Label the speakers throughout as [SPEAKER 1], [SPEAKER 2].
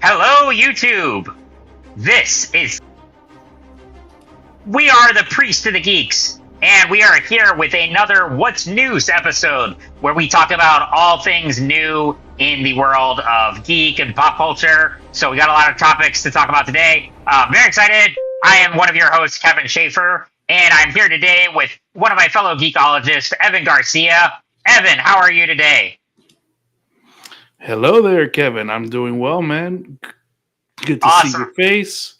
[SPEAKER 1] Hello, YouTube! We are the Priest of the Geeks, and we are here with another What's News episode, where we talk about all things new in the world of geek and pop culture. So we got a lot of topics to talk about today. Very excited. I am one of your hosts, Kevin Schaefer, and I'm here today with one of my fellow geekologists, Evan Garcia. Evan, how are you today?
[SPEAKER 2] Hello there, Kevin. I'm doing well, man. Good to see your face.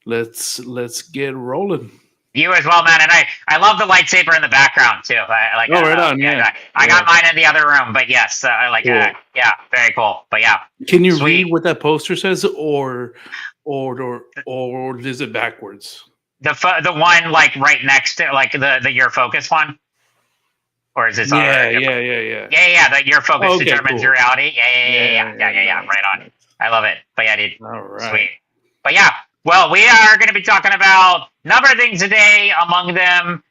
[SPEAKER 2] Let's get rolling.
[SPEAKER 1] You as well, man. And I love the lightsaber in the background too.
[SPEAKER 2] Right on. Yeah.
[SPEAKER 1] I got mine in the other room, but yes, cool. Yeah, very cool. But yeah,
[SPEAKER 2] can you read what that poster says, or is it backwards?
[SPEAKER 1] The one like right next to like the your focus one. Or is this
[SPEAKER 2] Yeah.
[SPEAKER 1] That your focus determines your reality. Yeah. Right on. I love it. But yeah, dude.
[SPEAKER 2] All right.
[SPEAKER 1] Sweet. But yeah, well, we are going to be talking about a number of things today. Among them,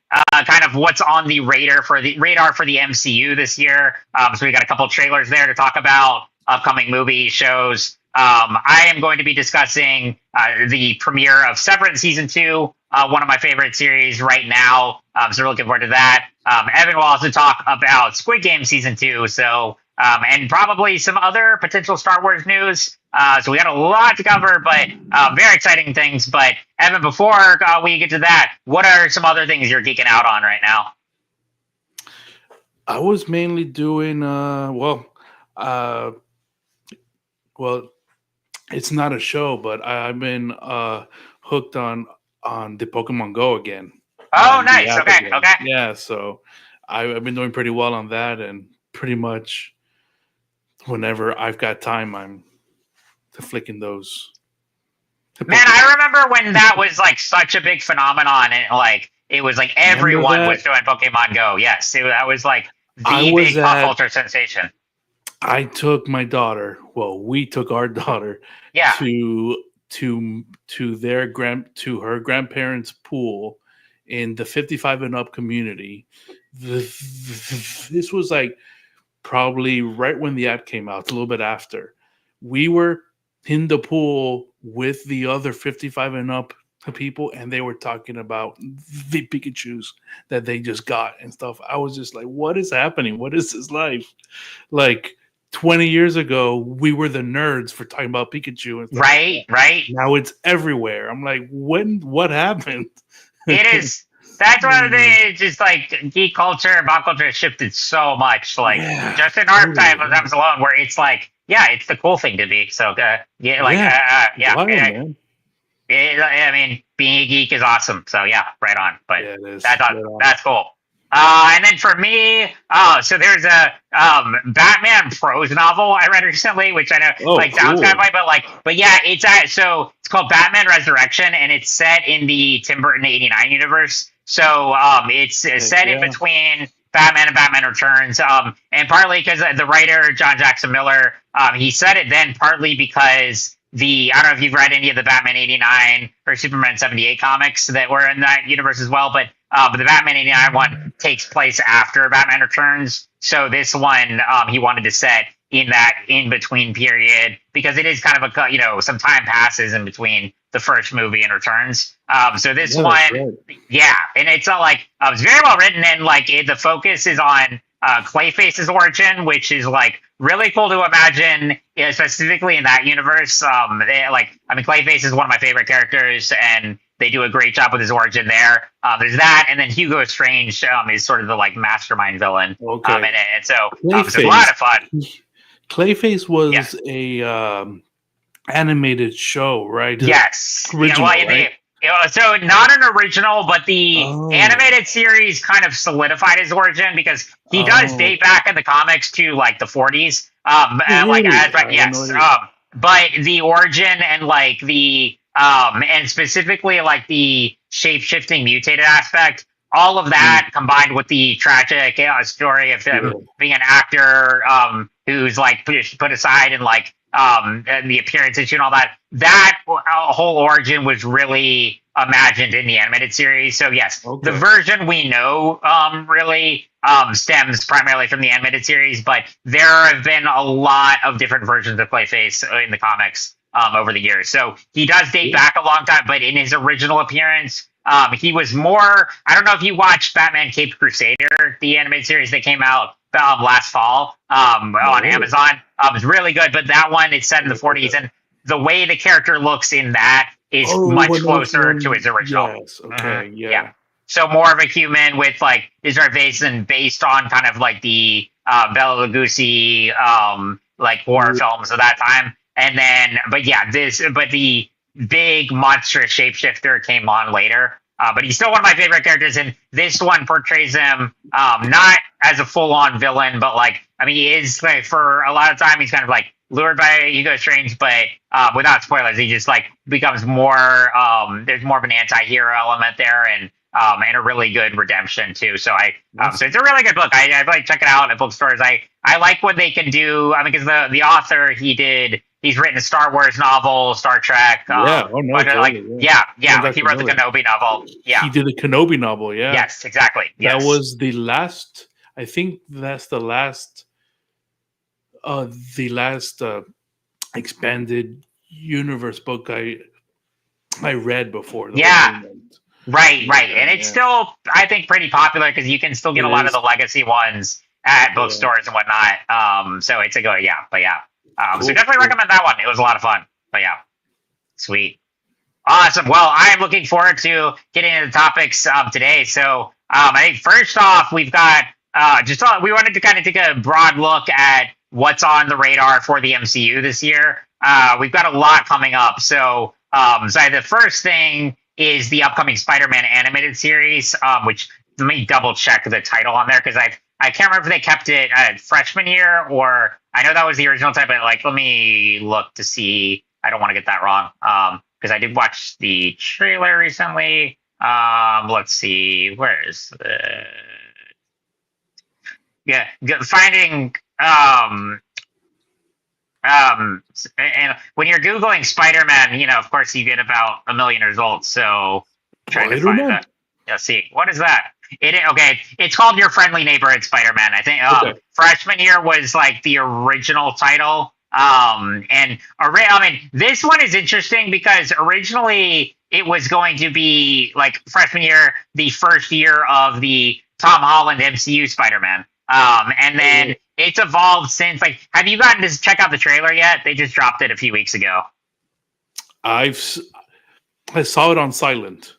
[SPEAKER 1] kind of what's on the radar for the MCU this year. So we got a couple trailers there to talk about upcoming movie shows. I am going to be discussing the premiere of Severance Season 2, one of my favorite series right now. So we're looking forward to that. Evan will also talk about Squid Game Season 2, and probably some other potential Star Wars news. So we got a lot to cover, but very exciting things. But Evan, before we get to that, what are some other things you're geeking out on right now?
[SPEAKER 2] I was mainly doing, it's not a show, but I've been hooked on the Pokemon Go again.
[SPEAKER 1] Oh, nice. Okay.
[SPEAKER 2] Yeah, so I've been doing pretty well on that, and pretty much whenever I've got time, I'm flicking those.
[SPEAKER 1] Man, I remember when that was like such a big phenomenon, and like it was like everyone was doing Pokemon Go. Yes, that was like the big pop culture sensation.
[SPEAKER 2] I took my daughter. Well, we took our daughter.
[SPEAKER 1] Yeah.
[SPEAKER 2] To her grandparents' pool in the 55 and up community. This was like probably right when the app came out, a little bit after. We were in the pool with the other 55 and up people, and they were talking about the Pikachus that they just got and stuff. I was just like, what is happening? What is this life? Like 20 years ago, we were the nerds for talking about Pikachu and stuff.
[SPEAKER 1] Right.
[SPEAKER 2] Now it's everywhere. I'm like, what happened?
[SPEAKER 1] It is. That's one of the things. Just like geek culture and pop culture has shifted so much. Like just in our time alone, where it's like, it's the cool thing to be. So man. I mean, being a geek is awesome. So right on. But that's cool. And then for me, so there's a Batman prose novel I read recently, which I know sounds kind of funny, but it's called Batman Resurrection, and it's set in the Tim Burton '89 universe. So it's set in between Batman and Batman Returns, and partly because the writer John Jackson Miller, he said it then partly because I don't know if you've read any of the Batman '89 or Superman '78 comics that were in that universe as well, but the Batman '89 one takes place after Batman Returns. So this one, he wanted to set in that in-between period because it is kind of some time passes in between the first movie and Returns. So this one, and it's it's very well written, and the focus is on Clayface's origin, which is really cool to imagine, specifically in that universe. Clayface is one of my favorite characters, and they do a great job with his origin there. There's that, and then Hugo Strange is sort of the mastermind villain. Okay. And so it's a lot of fun.
[SPEAKER 2] Clayface was a animated show, right?
[SPEAKER 1] Yes.
[SPEAKER 2] Original, right?
[SPEAKER 1] So not an original, but the animated series kind of solidified his origin because he does date back in the comics to the 40s. But the origin and and specifically the shape-shifting mutated aspect, all of that combined with the tragic story of him being an actor who's put aside and the appearance issue and all that whole origin was really imagined in the animated series. So yes, the version we know really stems primarily from the animated series, but there have been a lot of different versions of Clayface in the comics. over the years. So he does date back a long time, but in his original appearance, he was more. I don't know if you watched Batman Caped Crusader, the animated series that came out last fall on Amazon. It's really good, but that one is set in the 40s, and the way the character looks in that is much closer to his original.
[SPEAKER 2] Yes. Okay. Yeah.
[SPEAKER 1] So more of a human with like his face and based on kind of like the Bela Lugosi like horror films of that time. And then, but the big monstrous shapeshifter came on later. But he's still one of my favorite characters, and this one portrays him not as a full-on villain, but like, I mean, he is like, for a lot of time he's kind of like lured by Hugo Strange, but without spoilers, he just like becomes more. There's more of an anti-hero element there, and a really good redemption too. So so it's a really good book. I like check it out at bookstores. I like what they can do. I mean, because the author he's written a Star Wars novel, Star Trek. He wrote the Kenobi novel. Yeah,
[SPEAKER 2] he did a Kenobi novel. Yeah,
[SPEAKER 1] yes, exactly. Yes.
[SPEAKER 2] That was the last. I think that's the last. The last expanded universe book I read before.
[SPEAKER 1] Right, and it's still, I think, pretty popular because you can still get a lot of the legacy ones at bookstores and whatnot. So it's a good, cool, so definitely recommend that one. It was a lot of fun. But yeah, sweet, awesome. Well, I'm looking forward to getting into the topics today. So I think first off, we've got we wanted to kind of take a broad look at what's on the radar for the MCU this year. We've got a lot coming up. So the first thing is the upcoming Spider-Man animated series, which let me double check the title on there because I can't remember if they kept it freshman year or I know that was the original title, but like let me look to see. I don't want to get that wrong because I did watch the trailer recently. Let's see, where is the finding and when you're Googling Spider-Man, of course you get about 1 million results. So trying to find that. Let's see. What is that? It's called Your Friendly Neighborhood Spider-Man. I think freshman year was like the original title. This one is interesting because originally it was going to be like freshman year, the first year of the Tom Holland MCU Spider-Man. And then it's evolved since. Like, have you gotten to check out the trailer yet? They just dropped it a few weeks ago.
[SPEAKER 2] I saw it on silent.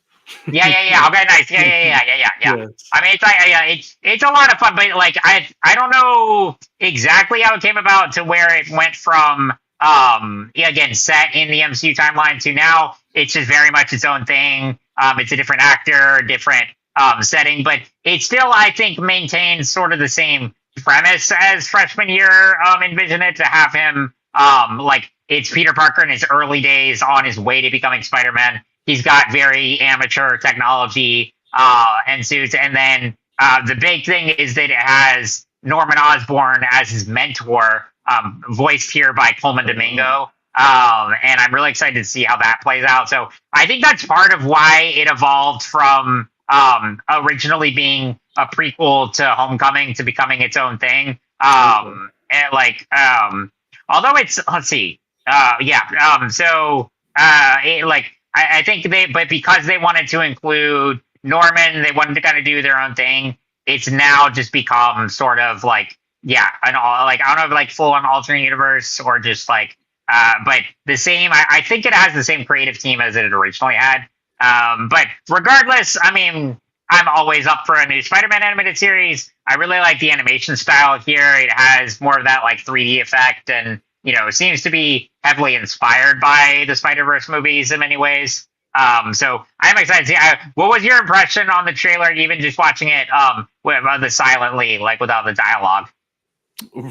[SPEAKER 1] Yeah. Okay, nice. Yeah. Yes. I mean, it's like, it's a lot of fun, but like, I don't know exactly how it came about to where it went from, again, set in the MCU timeline to now it's just very much its own thing. It's a different actor, different setting, but it still, I think, maintains sort of the same premise as freshman year envisioned it to have him like it's Peter Parker in his early days on his way to becoming Spider-Man. He's got very amateur technology and suits, and then the big thing is that it has Norman Osborn as his mentor, voiced here by Coleman Domingo. And I'm really excited to see how that plays out. So I think that's part of why it evolved from originally being a prequel to Homecoming to becoming its own thing. And like, although it's, let's see, I think but because they wanted to include Norman, they wanted to kind of do their own thing. It's now just become sort of like, I don't know if like full on alternate universe or just like, but the same, I think it has the same creative team as it originally had. But regardless, I mean, I'm always up for a new Spider-Man animated series. I really like the animation style here. It has more of that like 3D effect and, it seems to be heavily inspired by the Spider-Verse movies in many ways. So I'm excited to see. What was your impression on the trailer, even just watching it with the silently, like without the dialogue?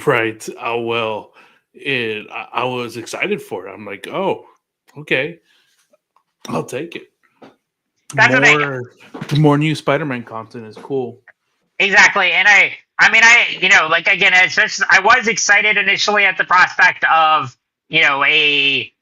[SPEAKER 2] Right. I was excited for it. I'm like, oh, okay, I'll take it.
[SPEAKER 1] That's
[SPEAKER 2] more new Spider-Man content is cool.
[SPEAKER 1] Exactly, and I was excited initially at the prospect of a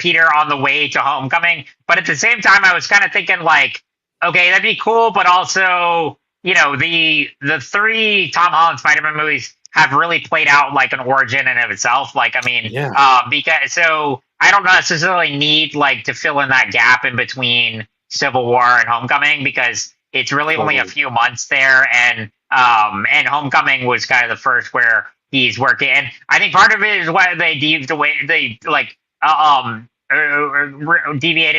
[SPEAKER 1] Peter on the way to Homecoming, but at the same time I was kind of thinking like, okay, that'd be cool, but also the 3 Tom Holland Spider-Man movies have really played out like an origin in of itself. Like, I mean, because so I don't necessarily need like to fill in that gap in between Civil War and Homecoming, because it's really only a few months there, and Homecoming was kind of the first where he's working, and I think part of it is why they deviated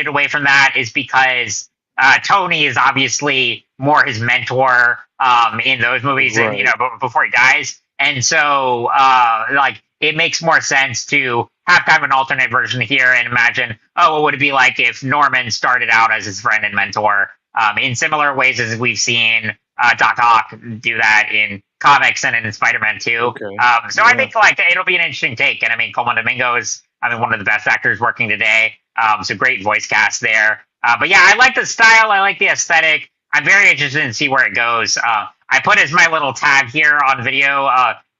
[SPEAKER 1] away from that is because Tony is obviously more his mentor in those movies, and before he dies, and so like it makes more sense to have kind of an alternate version here and imagine, what would it be like if Norman started out as his friend and mentor in similar ways as we've seen Doc Ock do that in comics and in Spider-Man 2. Okay. I think like it'll be an interesting take. And I mean, Coleman Domingo is, one of the best actors working today. So great voice cast there. But yeah, I like the style. I like the aesthetic. I'm very interested in see where it goes. I put as my little tag here on video,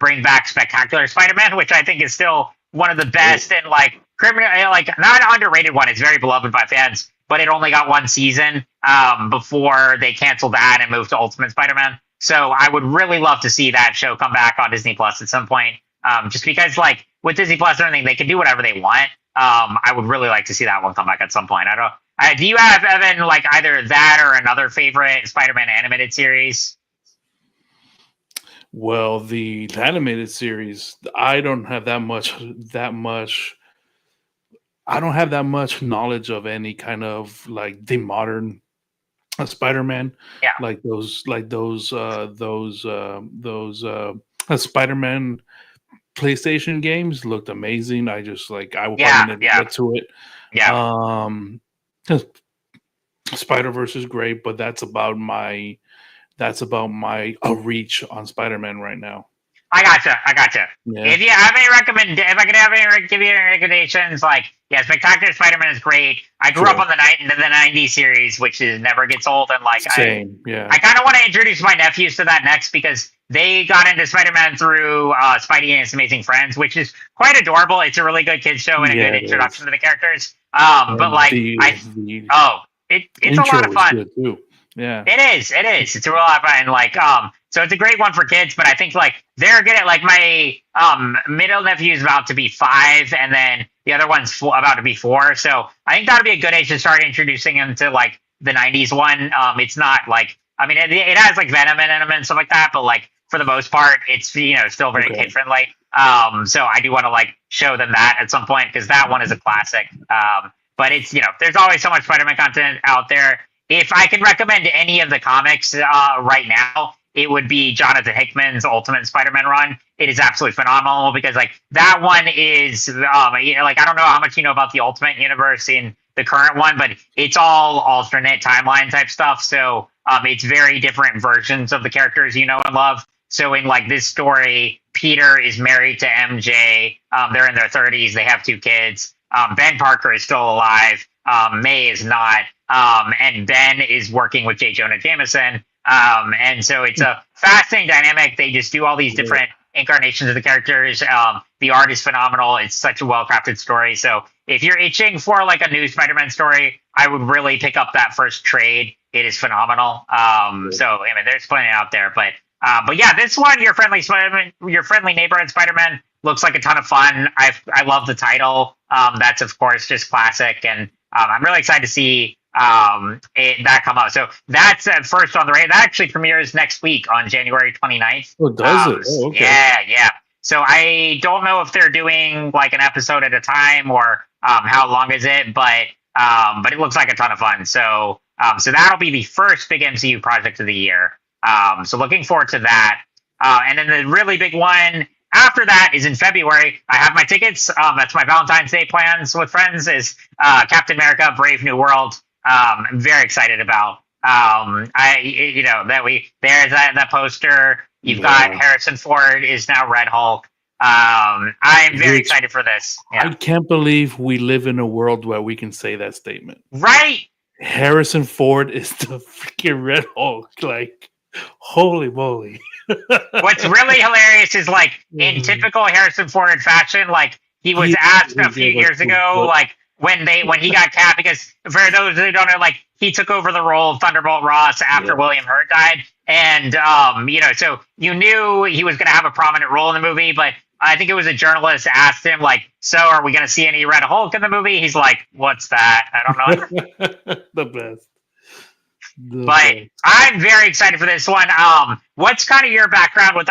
[SPEAKER 1] bring back Spectacular Spider-Man, which I think is still one of the best and like criminal, like not an underrated one. It's very beloved by fans, but it only got one season before they canceled that and moved to Ultimate Spider-Man. So I would really love to see that show come back on Disney Plus at some point. Just because like with Disney Plus and everything, they can do whatever they want. I would really like to see that one come back at some point. Do you have, Evan, like either that or another favorite Spider-Man animated series?
[SPEAKER 2] Well, the animated series, I don't have that much. I don't have that much knowledge of any kind of like the modern Spider-Man.
[SPEAKER 1] Yeah.
[SPEAKER 2] Like those Spider-Man PlayStation games looked amazing. I just like I will probably never get to it.
[SPEAKER 1] Yeah.
[SPEAKER 2] Spider-Verse is great, but that's about my reach on Spider-Man right now.
[SPEAKER 1] I gotcha. Yeah. If you have any give you any recommendations, like Spectacular Spider-Man is great. I grew up on the 90s series, which never gets old, and like I kind of want to introduce my nephews to that next because they got into Spider-Man through Spidey and His Amazing Friends, which is quite adorable. It's a really good kids show and a good introduction to the characters. But like it's a lot of fun.
[SPEAKER 2] Good too. Yeah,
[SPEAKER 1] it is. It's a real lot of fun. Like, so it's a great one for kids. But I think like they're gonna like my middle nephew is about to be 5, and then the other one's about to be 4. So I think that'd be a good age to start introducing him to like the 90s one. It's not like it has like Venom in it and stuff like that, but like for the most part, it's still very kid friendly. So I do want to like show them that at some point because that one is a classic. But it's there's always so much Spider-Man content out there. If I can recommend any of the comics right now, it would be Jonathan Hickman's Ultimate Spider-Man run. It is absolutely phenomenal because like that one is like I don't know how much you know about the Ultimate Universe in the current one, but it's all alternate timeline type stuff. So it's very different versions of the characters you know and love. So in like this story, Peter is married to MJ. They're in their 30s. They have 2 kids. Ben Parker is still alive. May is not. And Ben is working with J. Jonah Jameson. And so it's a fascinating dynamic. They just do all these different incarnations of the characters. The art is phenomenal. It's such a well-crafted story. So if you're itching for like a new Spider-Man story, I would really pick up that first trade. It is phenomenal. So there's plenty out there, but yeah, this one, your friendly neighborhood Spider-Man, looks like a ton of fun. I love the title. That's of course just classic, and I'm really excited to see that come out. So that's first on the radar. That actually premieres next week on January 29th.
[SPEAKER 2] Oh, does it? Oh, okay.
[SPEAKER 1] Yeah. So I don't know if they're doing like an episode at a time or how long is it, but it looks like a ton of fun. So that'll be the first big MCU project of the year. So looking forward to that. And then the really big one after that is in February. I have my tickets. That's my Valentine's Day plans with friends is Captain America: Brave New World. I'm very excited about. There's that poster. You've got Harrison Ford is now Red Hulk. I'm very excited for this. Yeah.
[SPEAKER 2] I can't believe we live in a world where we can say that statement.
[SPEAKER 1] Right?
[SPEAKER 2] Harrison Ford is the freaking Red Hulk. Like, holy moly.
[SPEAKER 1] What's really hilarious is like in typical Harrison Ford fashion, like he was asked a few years ago, like, when he got Cap, because for those who don't know, like he took over the role of Thunderbolt Ross after William Hurt died, and so you knew he was going to have a prominent role in the movie, but I think it was a journalist asked him like, "So are we going to see any Red Hulk in the movie?" He's like, "What's that? I don't know."
[SPEAKER 2] The best.
[SPEAKER 1] But I'm very excited for this one. What's kind of your background with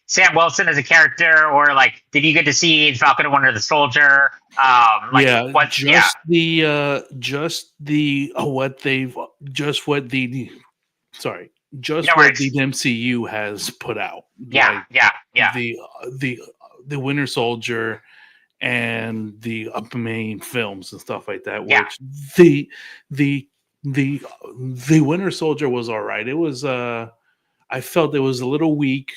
[SPEAKER 1] Sam Wilson as a character, or like did you get to see Falcon and Winter Soldier?
[SPEAKER 2] What the MCU has put out. The Winter Soldier and the main films and stuff like that. Which the Winter Soldier was all right. It was I felt it was a little weak.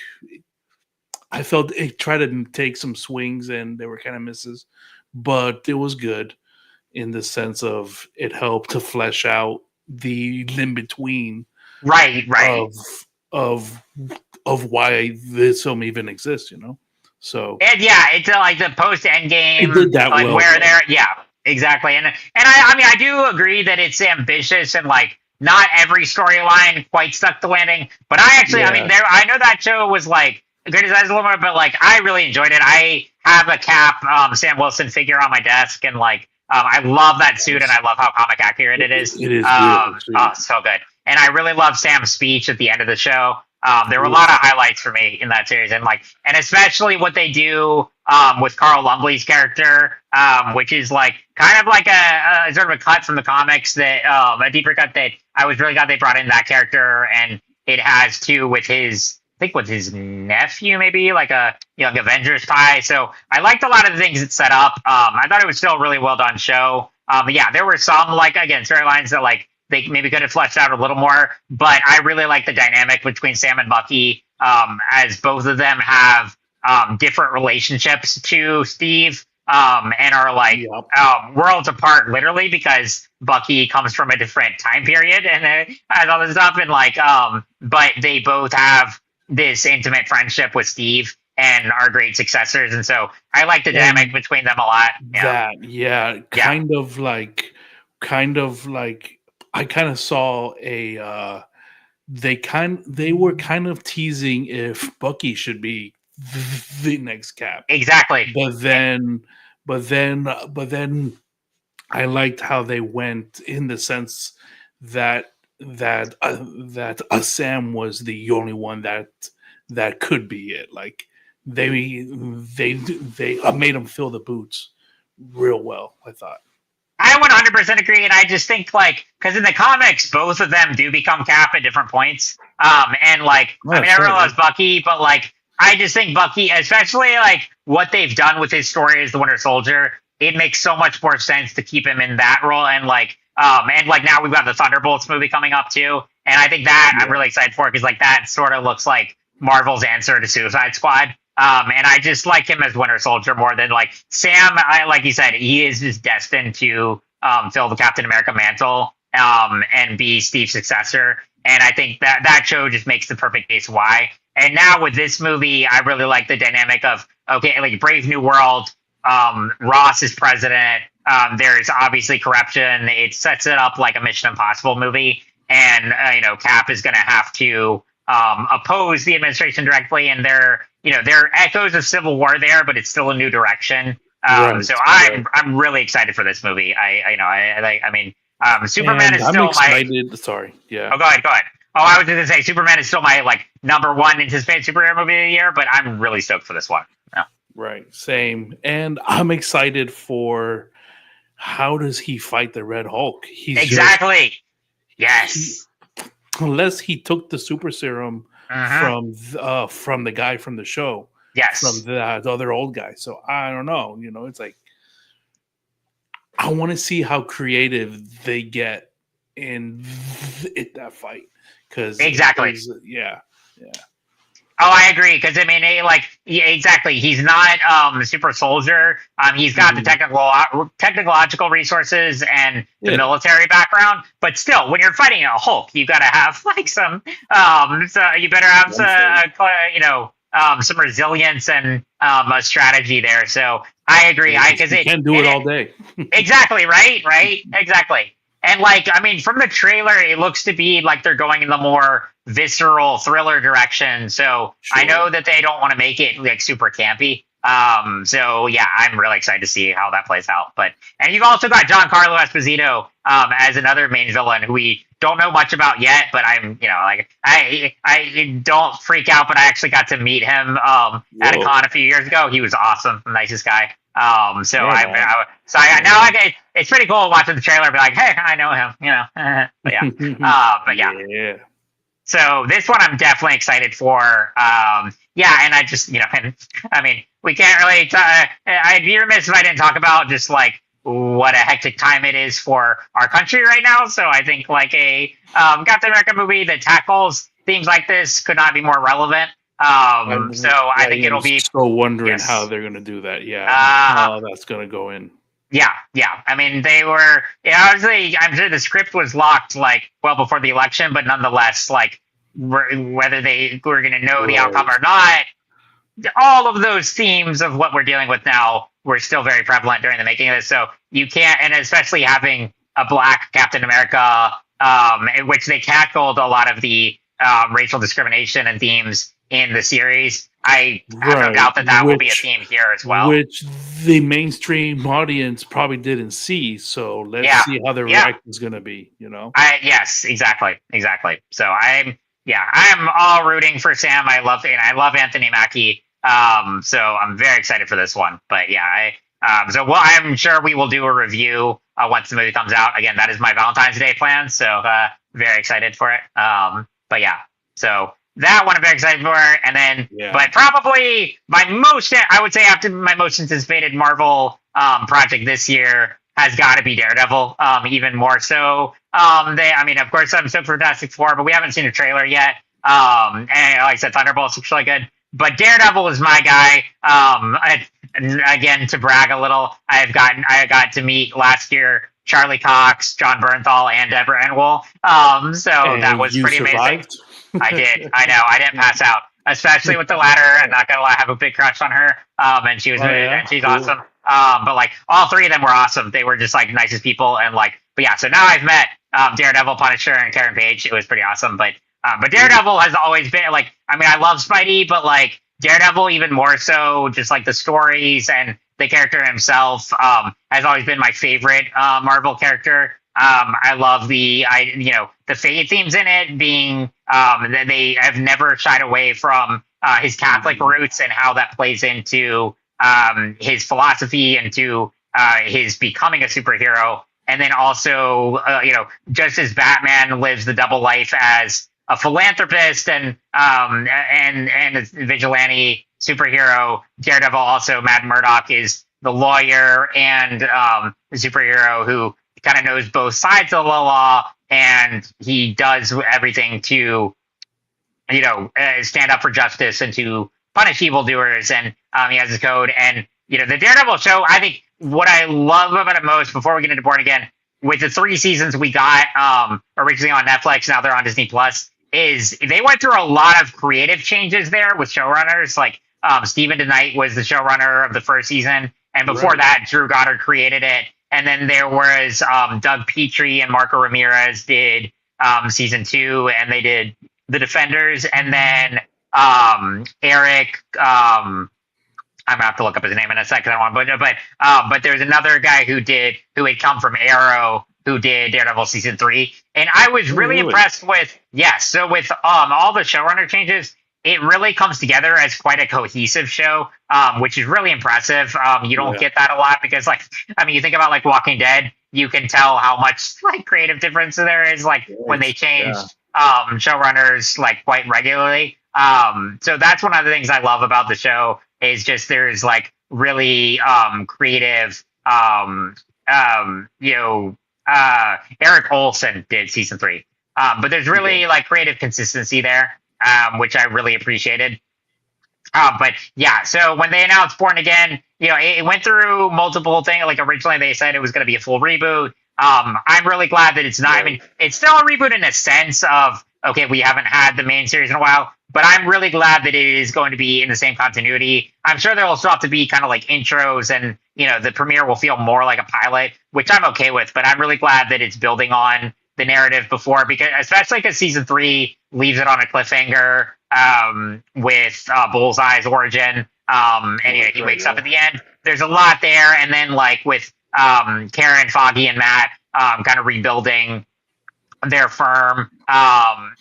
[SPEAKER 2] I felt it tried to take some swings and they were kind of misses, but it was good in the sense of it helped to flesh out the in between of why this film even exists, So
[SPEAKER 1] and it's like the post Endgame,
[SPEAKER 2] it did that like well,
[SPEAKER 1] where they're exactly, and I do agree that it's ambitious and like not every storyline quite stuck the landing, but I know that show was like criticized a little bit, but like I really enjoyed it. I have a Cap Sam Wilson figure on my desk, and like I love that suit, and I love how comic accurate it is.
[SPEAKER 2] It is
[SPEAKER 1] so good, and I really love Sam's speech at the end of the show. There were a lot of highlights for me in that series, and especially what they do with Carl Lumbly's character, which is like kind of like a sort of a cut from the comics, that a deeper cut that I was really glad they brought in that character, and it has to with his nephew, maybe like a young Avengers tie. So I liked a lot of the things it set up. I thought it was still a really well done show. There were some storylines that like they maybe could have fleshed out a little more, but I really like the dynamic between Sam and Bucky, as both of them have different relationships to Steve, and are worlds apart, literally, because Bucky comes from a different time period and has all this stuff, and but they both have this intimate friendship with Steve and are great successors, and so I like the dynamic between them a lot.
[SPEAKER 2] Kind of like. I kind of saw they were kind of teasing if Bucky should be the next Cap.
[SPEAKER 1] Exactly.
[SPEAKER 2] But then I liked how they went in the sense that Sam was the only one that could be it. Like they made him fill the boots real well, I thought.
[SPEAKER 1] I 100% agree, and I just think because in the comics, both of them do become Cap at different points. Everyone loves Bucky, but I just think Bucky, especially what they've done with his story as the Winter Soldier, it makes so much more sense to keep him in that role. And now we've got the Thunderbolts movie coming up too, and I think that I'm really excited for, because that sort of looks like Marvel's answer to Suicide Squad. And I just like him as Winter Soldier more than Sam. Like you said, he is just destined to fill the Captain America mantle and be Steve's successor. And I think that show just makes the perfect case why. And now with this movie, I really like the dynamic of Brave New World. Ross is president. There's obviously corruption. It sets it up like a Mission Impossible movie, and Cap is going to have to oppose the administration directly, and there are echoes of Civil War there, but it's still a new direction. So I'm really excited for this movie. Superman is still
[SPEAKER 2] excited. Sorry, yeah.
[SPEAKER 1] Oh, go ahead. Oh, I was going to say Superman is still my number one anticipated superhero movie of the year, but I'm really stoked for this one. Yeah.
[SPEAKER 2] Right, same. And I'm excited for how does he fight the Red Hulk?
[SPEAKER 1] Yes.
[SPEAKER 2] Unless he took the super serum from the guy from the show.
[SPEAKER 1] Yes.
[SPEAKER 2] From the other old guy. So I don't know. It's I want to see how creative they get in that fight.
[SPEAKER 1] Exactly.
[SPEAKER 2] Yeah.
[SPEAKER 1] Oh, I agree. Because exactly. He's not super soldier. He's got the technological resources and the military background. But still, when you're fighting a Hulk, you got to have some. So you better have some resilience and a strategy there. So I agree. Because
[SPEAKER 2] you can't do it all day.
[SPEAKER 1] Exactly. Right. Exactly. And like, I mean, from the trailer, it looks to be like they're going in the more visceral thriller direction. So I know that they don't want to make it like super campy. So yeah, I'm really excited to see how that plays out. And you've also got Giancarlo Esposito as another main villain who we don't know much about yet. But I'm, like I don't freak out. But I actually got to meet him at a con a few years ago. He was awesome, the nicest guy. It's pretty cool watching the trailer and be like, hey, I know him, but yeah. So this one I'm definitely excited for. And I just, I mean, we can't really, I'd be remiss if I didn't talk about just like what a hectic time it is for our country right now. So I think like a Captain America movie that tackles themes like this could not be more relevant. So I think it'll be
[SPEAKER 2] so wondering how they're going to do that. Yeah. How that's going to go in.
[SPEAKER 1] Yeah. I mean, they were, obviously, I'm sure the script was locked like well before the election, but nonetheless, like whether they were going to know the outcome or not, all of those themes of what we're dealing with now were still very prevalent during the making of this. So you can't, and especially having a Black Captain America, in which they tackled a lot of the racial discrimination and themes in the series. I have no doubt that will be a theme here as well.
[SPEAKER 2] Which the mainstream audience probably didn't see. So let's see how their reaction is going to be,
[SPEAKER 1] Yes, exactly. So I'm all rooting for Sam. I love Anthony Mackie. So I'm very excited for this one. But I'm sure we will do a review once the movie comes out. Again, that is my Valentine's Day plan. So very excited for it. So that one I'm very excited for. And then, but probably I would say after my most anticipated Marvel project this year has got to be Daredevil. Even more so. Of course, I'm stoked for Fantastic Four, but we haven't seen a trailer yet. And like I said, Thunderbolts looks really good. But Daredevil is my guy. Again, to brag a little, I got to meet last year Charlie Cox, John Bernthal, and Deborah Anwell. So that was pretty amazing. I did. I know. I didn't pass out, especially with the latter. I'm not gonna lie, I have a big crush on her. And she was, and she's awesome. But like all three of them were awesome. They were just like nicest people, and like, but yeah. So now I've met Daredevil, Punisher, and Karen Page. It was pretty awesome. But Daredevil has always been like, I love Spidey, but like Daredevil even more so. Just like the stories and the character himself has always been my favorite Marvel character. I love the faith themes in it being that they have never shied away from his Catholic roots and how that plays into his philosophy and to his becoming a superhero. And then also, just as Batman lives the double life as a philanthropist and a vigilante superhero, Daredevil also, Matt Murdock, is the lawyer and the superhero who kind of knows both sides of the law, and he does everything to, stand up for justice and to punish evildoers. And he has his code. And the Daredevil show, I think what I love about it most, before we get into Born Again, with the 3 seasons we got originally on Netflix, now they're on Disney Plus, is they went through a lot of creative changes there with showrunners. Like Stephen DeKnight was the showrunner of the first season, and before that, Drew Goddard created it. And then there was Doug Petrie and Marco Ramirez did season 2, and they did The Defenders. And then Eric, I'm gonna have to look up his name in a second. But there's another guy who had come from Arrow, who did Daredevil season 3, and I was really impressed with. So with all the showrunner changes, it really comes together as quite a cohesive show, which is really impressive. You don't get that a lot because, you think about like Walking Dead, you can tell how much like creative difference there is, like when they changed showrunners like quite regularly. So that's one of the things I love about the show is just there's like really creative. Eric Olson did season 3, but there's really like creative consistency there. Which I really appreciated. But yeah, so when they announced Born Again, it went through multiple things. Like originally they said it was going to be a full reboot. I'm really glad that it's not. I mean, it's still a reboot in a sense of okay, we haven't had the main series in a while, but I'm really glad that it is going to be in the same continuity. I'm sure there will still have to be kind of like intros, and the premiere will feel more like a pilot, which I'm okay with. But I'm really glad that it's building on the narrative before, because especially because season 3 leaves it on a cliffhanger with Bullseye's origin, and he wakes up at the end. There's a lot there, and then like with Karen, Foggy, and Matt kind of rebuilding their firm.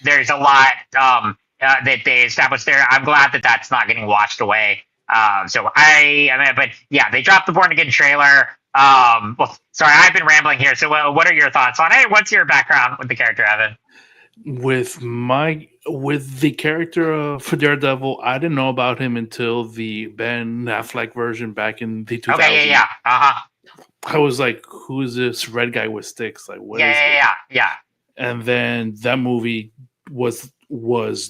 [SPEAKER 1] There's a lot that they established there. I'm glad that that's not getting washed away. But yeah, they dropped the Born Again trailer. Well, sorry, I've been rambling here. So what are your thoughts on it? What's your background with the character, Evan?
[SPEAKER 2] With the character for Daredevil, I didn't know about him until the Ben Affleck version back in the 2000s.
[SPEAKER 1] Okay, yeah.
[SPEAKER 2] I was like, who is this red guy with sticks? Like, what is
[SPEAKER 1] yeah.
[SPEAKER 2] And then that movie was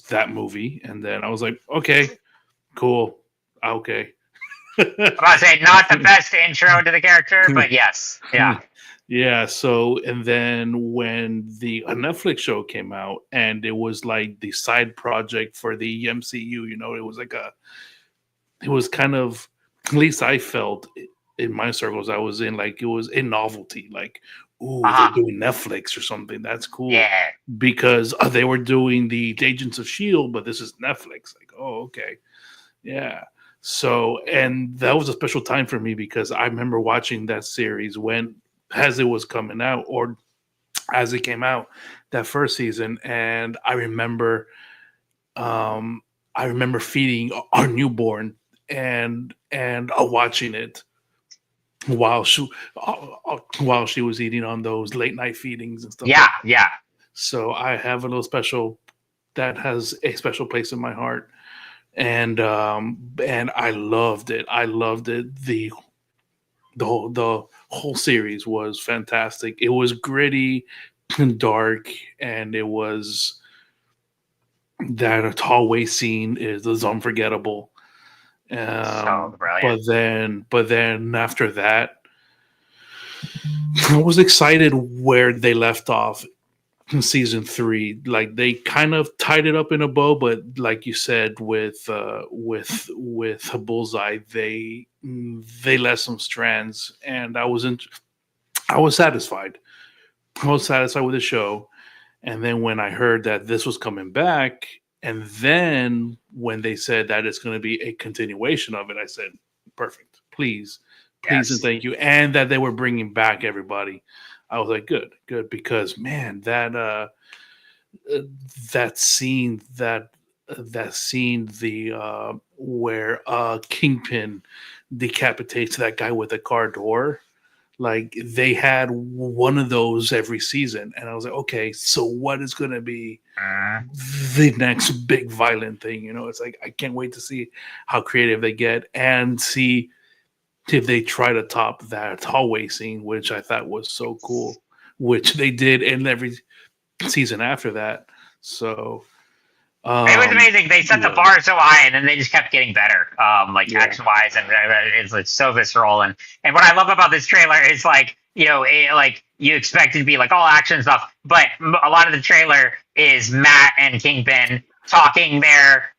[SPEAKER 2] that movie, and then I was like, okay, cool, okay.
[SPEAKER 1] I'm about to say not the best intro to the character, but yes, yeah.
[SPEAKER 2] Yeah, so, and then when the Netflix show came out, and it was like the side project for the MCU, it was like it was kind of, at least I felt in my circles I was in, like it was a novelty, like, ooh, they're doing Netflix or something. That's cool.
[SPEAKER 1] Yeah.
[SPEAKER 2] Because they were doing the Agents of S.H.I.E.L.D., but this is Netflix. Like, oh, okay. Yeah. So, and that was a special time for me because I remember watching that series as it was coming out, or as it came out, that first season. And I remember feeding our newborn and watching it while she was eating on those late night feedings and stuff.
[SPEAKER 1] Yeah.
[SPEAKER 2] So I have a little special that has a special place in my heart, and I loved it. The whole series was fantastic. It was gritty and dark, and it was that hallway scene is unforgettable.
[SPEAKER 1] So brilliant.
[SPEAKER 2] But then after that, I was excited where they left off in season 3. Like they kind of tied it up in a bow, but like you said, with Bullseye, they let some strands, and I was satisfied. I was satisfied with the show, and then when I heard that this was coming back. And then when they said that it's going to be a continuation of it, I said, perfect, please, yes. And thank you. And that they were bringing back everybody. I was like, good, because man, that scene, where Kingpin decapitates that guy with a car door. Like they had one of those every season, and I was like, okay, so what is going to be the next big violent thing? It's like I can't wait to see how creative they get and see if they try to top that hallway scene, which I thought was so cool, which they did in every season after that. So
[SPEAKER 1] it was amazing. They set the bar so high, and then they just kept getting better, action wise, and it's so visceral. And what I love about this trailer is like you expect it to be like all action stuff, but a lot of the trailer is Matt and Kingpin talking there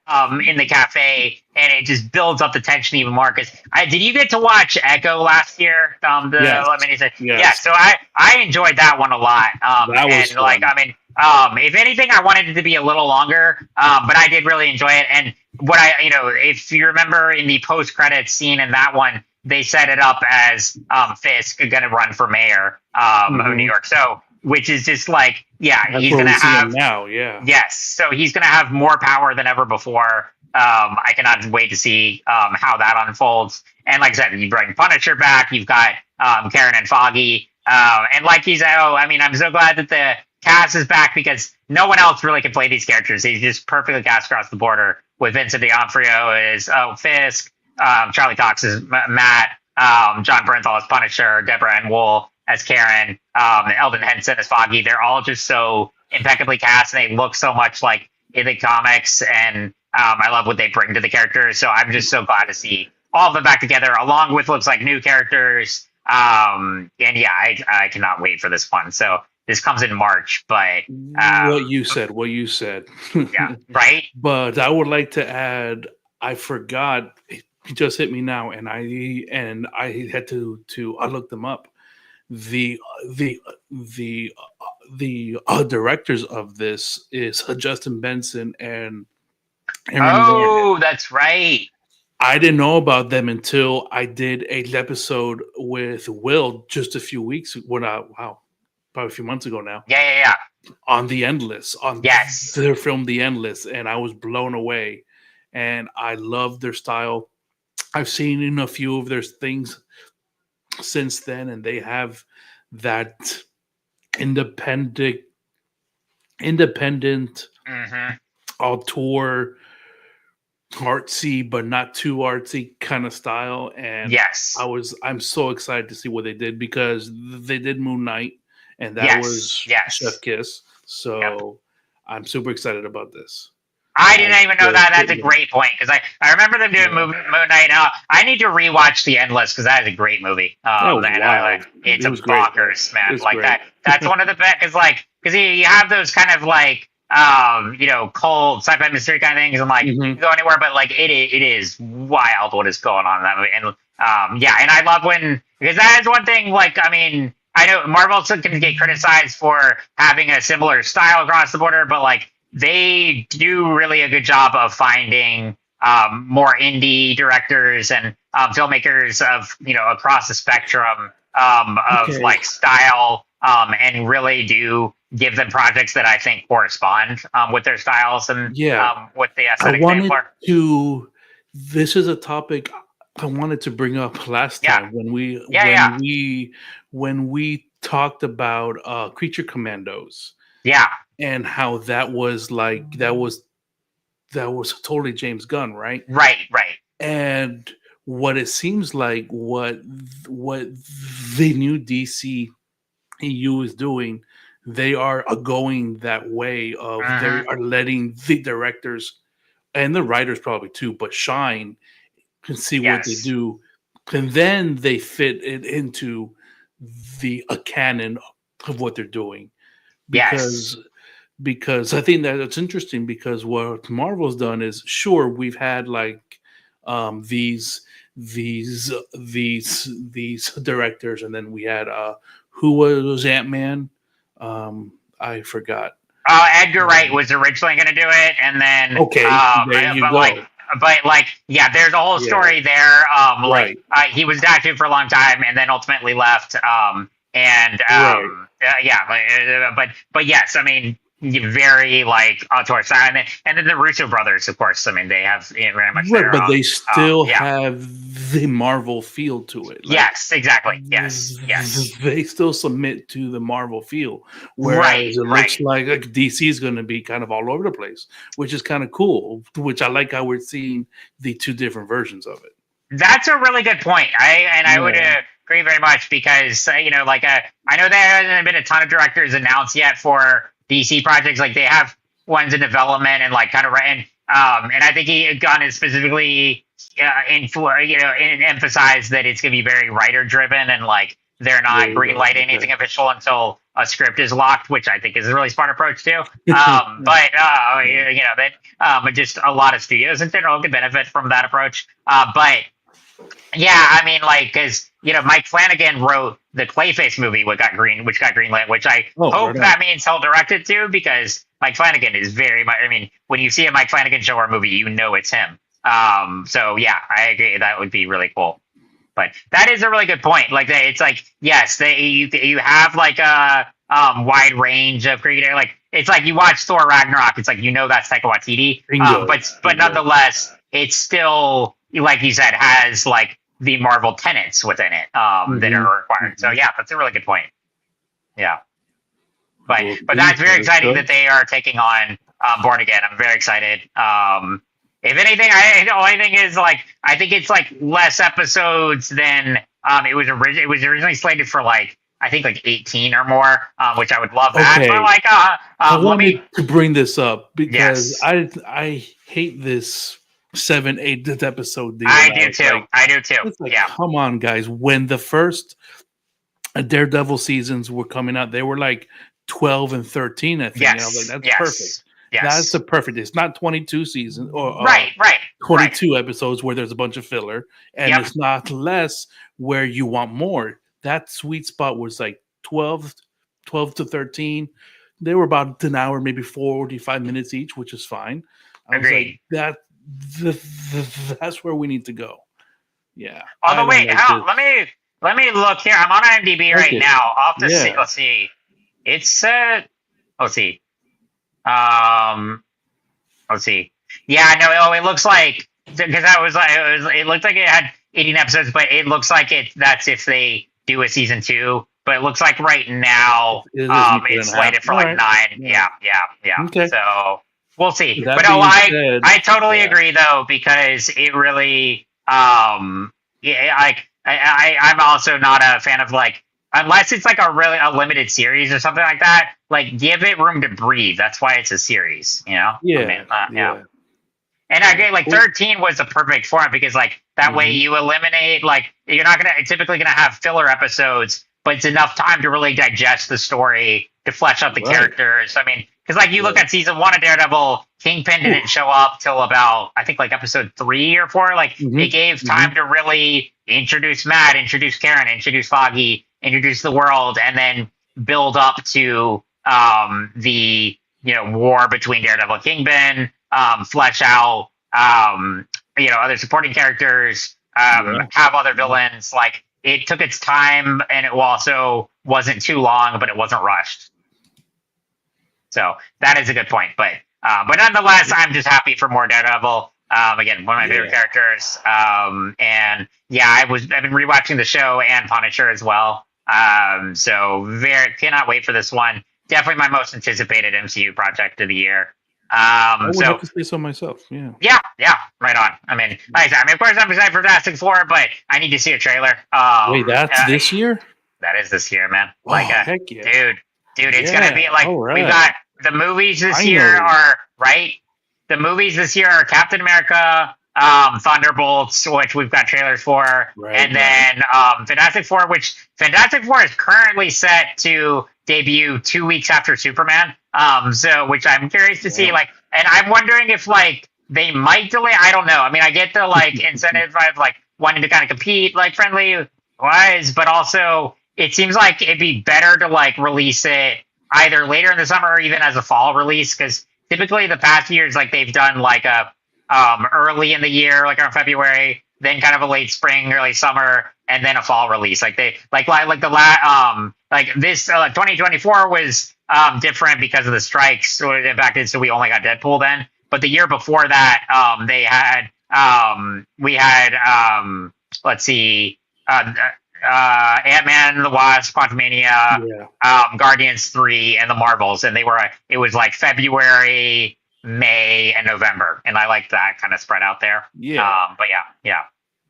[SPEAKER 1] in the cafe, and it just builds up the tension even more. Because did you get to watch Echo last year?
[SPEAKER 2] Yes.
[SPEAKER 1] Yeah. So I enjoyed that one a lot.
[SPEAKER 2] That was fun.
[SPEAKER 1] If anything, I wanted it to be a little longer, but I did really enjoy it. And what if you remember in the post-credits scene in that one, they set it up as Fisk going to run for mayor of New York. So, which is just like, he's going to have
[SPEAKER 2] now, yeah.
[SPEAKER 1] Yes, so he's going to have more power than ever before. I cannot wait to see how that unfolds. And like I said, you bring Punisher back. You've got Karen and Foggy, and like you said, I'm so glad that the cast is back because no one else really can play these characters. He's just perfectly cast across the border with Vincent D'Onofrio as Fisk, Charlie Cox as Matt, John Bernthal as Punisher, Deborah Ann Wool as Karen, Eldon Henson as Foggy. They're all just so impeccably cast, and they look so much like in the comics, and I love what they bring to the characters. So I'm just so glad to see all of them back together, along with looks like new characters. I cannot wait for this one. So this comes in March, but
[SPEAKER 2] what you said.
[SPEAKER 1] Yeah, right.
[SPEAKER 2] But I would like to add, I forgot. It just hit me now, and I had to I looked them up. The directors of this is Justin Benson and
[SPEAKER 1] Aaron Norton. That's right.
[SPEAKER 2] I didn't know about them until I did an episode with Will just a few weeks. Probably a few months ago now.
[SPEAKER 1] Yeah.
[SPEAKER 2] On The Endless, their film The Endless, and I was blown away. And I love their style. I've seen in a few of their things since then, and they have that independent auteur, artsy but not too artsy kind of style. And I'm so excited to see what they did, because they did Moon Knight, and that was Chef Kiss. So I'm super excited about this.
[SPEAKER 1] I didn't even know that. That's a great point, because I remember them doing Moon Knight. I need to rewatch The Endless, because that is a great movie. It's bonkers, man. It like great. That's one of the best. Because you have those kind of like cold sci-fi mystery kind of things, and like you go anywhere, but like it is wild what is going on in that movie. And and I love because that is one thing. Like, I mean, I know Marvel can get criticized for having a similar style across the border, but like they do really a good job of finding more indie directors and filmmakers of across the spectrum of like style, and really do give them projects that I think correspond with their styles and with the aesthetic they are.
[SPEAKER 2] This is a topic I wanted to bring up last time when we talked about Creature Commandos.
[SPEAKER 1] Yeah.
[SPEAKER 2] And how that was totally James Gunn, right?
[SPEAKER 1] Right.
[SPEAKER 2] And what it seems like what the new DC EU is doing, they are going that way of they are letting the directors and the writers probably too, but shine and see what they do, and then they fit it into a canon of what they're doing. Because I think that it's interesting, because what Marvel's done is, sure, we've had like these directors, and then we had who was Ant-Man? I forgot.
[SPEAKER 1] Edgar Wright was originally going to do it, and then
[SPEAKER 2] there you go.
[SPEAKER 1] There's a whole story there. He was active for a long time, and then ultimately left. But yes, I mean, very like auteur style, and then the Russo brothers, of course. I mean, they have very much
[SPEAKER 2] but they still have the Marvel feel to it.
[SPEAKER 1] Like, yes, exactly. Yes.
[SPEAKER 2] They still submit to the Marvel feel, whereas it looks like DC is going to be kind of all over the place, which is kind of cool. Which I like how we're seeing the two different versions of it.
[SPEAKER 1] That's a really good point. I would agree very much, because I know there hasn't been a ton of directors announced yet for DC projects. Like, they have ones in development and like kind of and I think Gunn is specifically emphasized that it's going to be very writer driven, and like they're not greenlighting anything official until a script is locked, which I think is a really smart approach too. Just a lot of studios in general could benefit from that approach. I mean, like, because Mike Flanagan wrote the Clayface movie, which got greenlit, which I hope that means he'll direct it too, because Mike Flanagan is very much. I mean, when you see a Mike Flanagan show or movie, it's him. I agree, that would be really cool. But that is a really good point. Like, it's like, yes, you have like a wide range of creator. Like, it's like you watch Thor Ragnarok. It's like that's Taika Waititi. But nonetheless, it's still, like you said, has like the Marvel tenets within it that are required. So that's a really good point. Yeah. But that's very exciting that they are taking on Born Again. I'm very excited. If anything, the only thing is, like, I think it's like less episodes than it was originally slated for, like, I think like 18 or more, which I would love that.
[SPEAKER 2] Okay.
[SPEAKER 1] But like,
[SPEAKER 2] I wanted to bring this up because I hate this 7-8 episode deal.
[SPEAKER 1] I do too.
[SPEAKER 2] It's like, come on, guys. When the first Daredevil seasons were coming out, they were like 12 and 13, I think.
[SPEAKER 1] Yes.
[SPEAKER 2] And I was like, that's perfect.
[SPEAKER 1] Yes.
[SPEAKER 2] That's the perfect. It's not 22 seasons or
[SPEAKER 1] right.
[SPEAKER 2] 22 episodes where there's a bunch of filler, and it's not less where you want more. That sweet spot was like 12 to 13. They were about an hour, maybe 45 minutes each, which is fine. I was like, that's where we need to go. Yeah.
[SPEAKER 1] Although, wait, let me look here. I'm on IMDb right now. I'll have to see. Let's see. It's let's see. Let's see. Yeah, no. It looks like because it looked like it had 18 episodes, but it looks like that's if they do a season 2. But it looks like right now it's slated for like 9. Yeah. Okay. So we'll see. But I totally agree though, because it really I'm also not a fan of like, unless it's like a limited series or something like that, like give it room to breathe. That's why it's a series, Yeah. And I agree, like 13 was the perfect format because like that way you eliminate, like you're not typically gonna have filler episodes, but it's enough time to really digest the story, to flesh out the characters. I mean, because like you look at season 1 of Daredevil, Kingpin didn't show up till about, I think, like episode 3 or 4. Like it gave time to really introduce Matt, introduce Karen, introduce Foggy, introduce the world, and then build up to the war between Daredevil and Kingpin, flesh out other supporting characters, have other villains. Like it took its time, and it also wasn't too long, but it wasn't rushed. So that is a good point. But nonetheless, I'm just happy for more Daredevil. Again, one of my favorite characters. And yeah, I've been rewatching the show and Punisher as well. So cannot wait for this one. Definitely my most anticipated MCU project of the year.
[SPEAKER 2] I would have to say so myself.
[SPEAKER 1] Yeah, right on. I mean, like I said, of course I'm excited for Fantastic Four, but I need to see a trailer.
[SPEAKER 2] Wait, that's this year?
[SPEAKER 1] That is this year, man.
[SPEAKER 2] Like, heck yeah.
[SPEAKER 1] Dude, it's gonna be like we've got the movies this year are right. The movies this year are Captain America, Thunderbolts, which we've got trailers for, and then Fantastic Four, which Fantastic Four is currently set to debut 2 weeks after Superman. So which I'm curious to see, like, and I'm wondering if like they might delay. I don't know. I mean, I get the like incentive of like wanting to kind of compete like friendly wise, but also it seems like it'd be better to like release it either later in the summer or even as a fall release, because typically the past years, like they've done like a early in the year, like around February, then kind of a late spring, early summer, and then a fall release. Like they like this 2024 was different because of the strikes. So it impacted, so we only got Deadpool then. But the year before that, they had we had let's see. Ant-Man and the Wasp, Quantumania, Guardians 3, and the Marvels, and it was like February, May, and November, and I like that kind of spread out there. But yeah.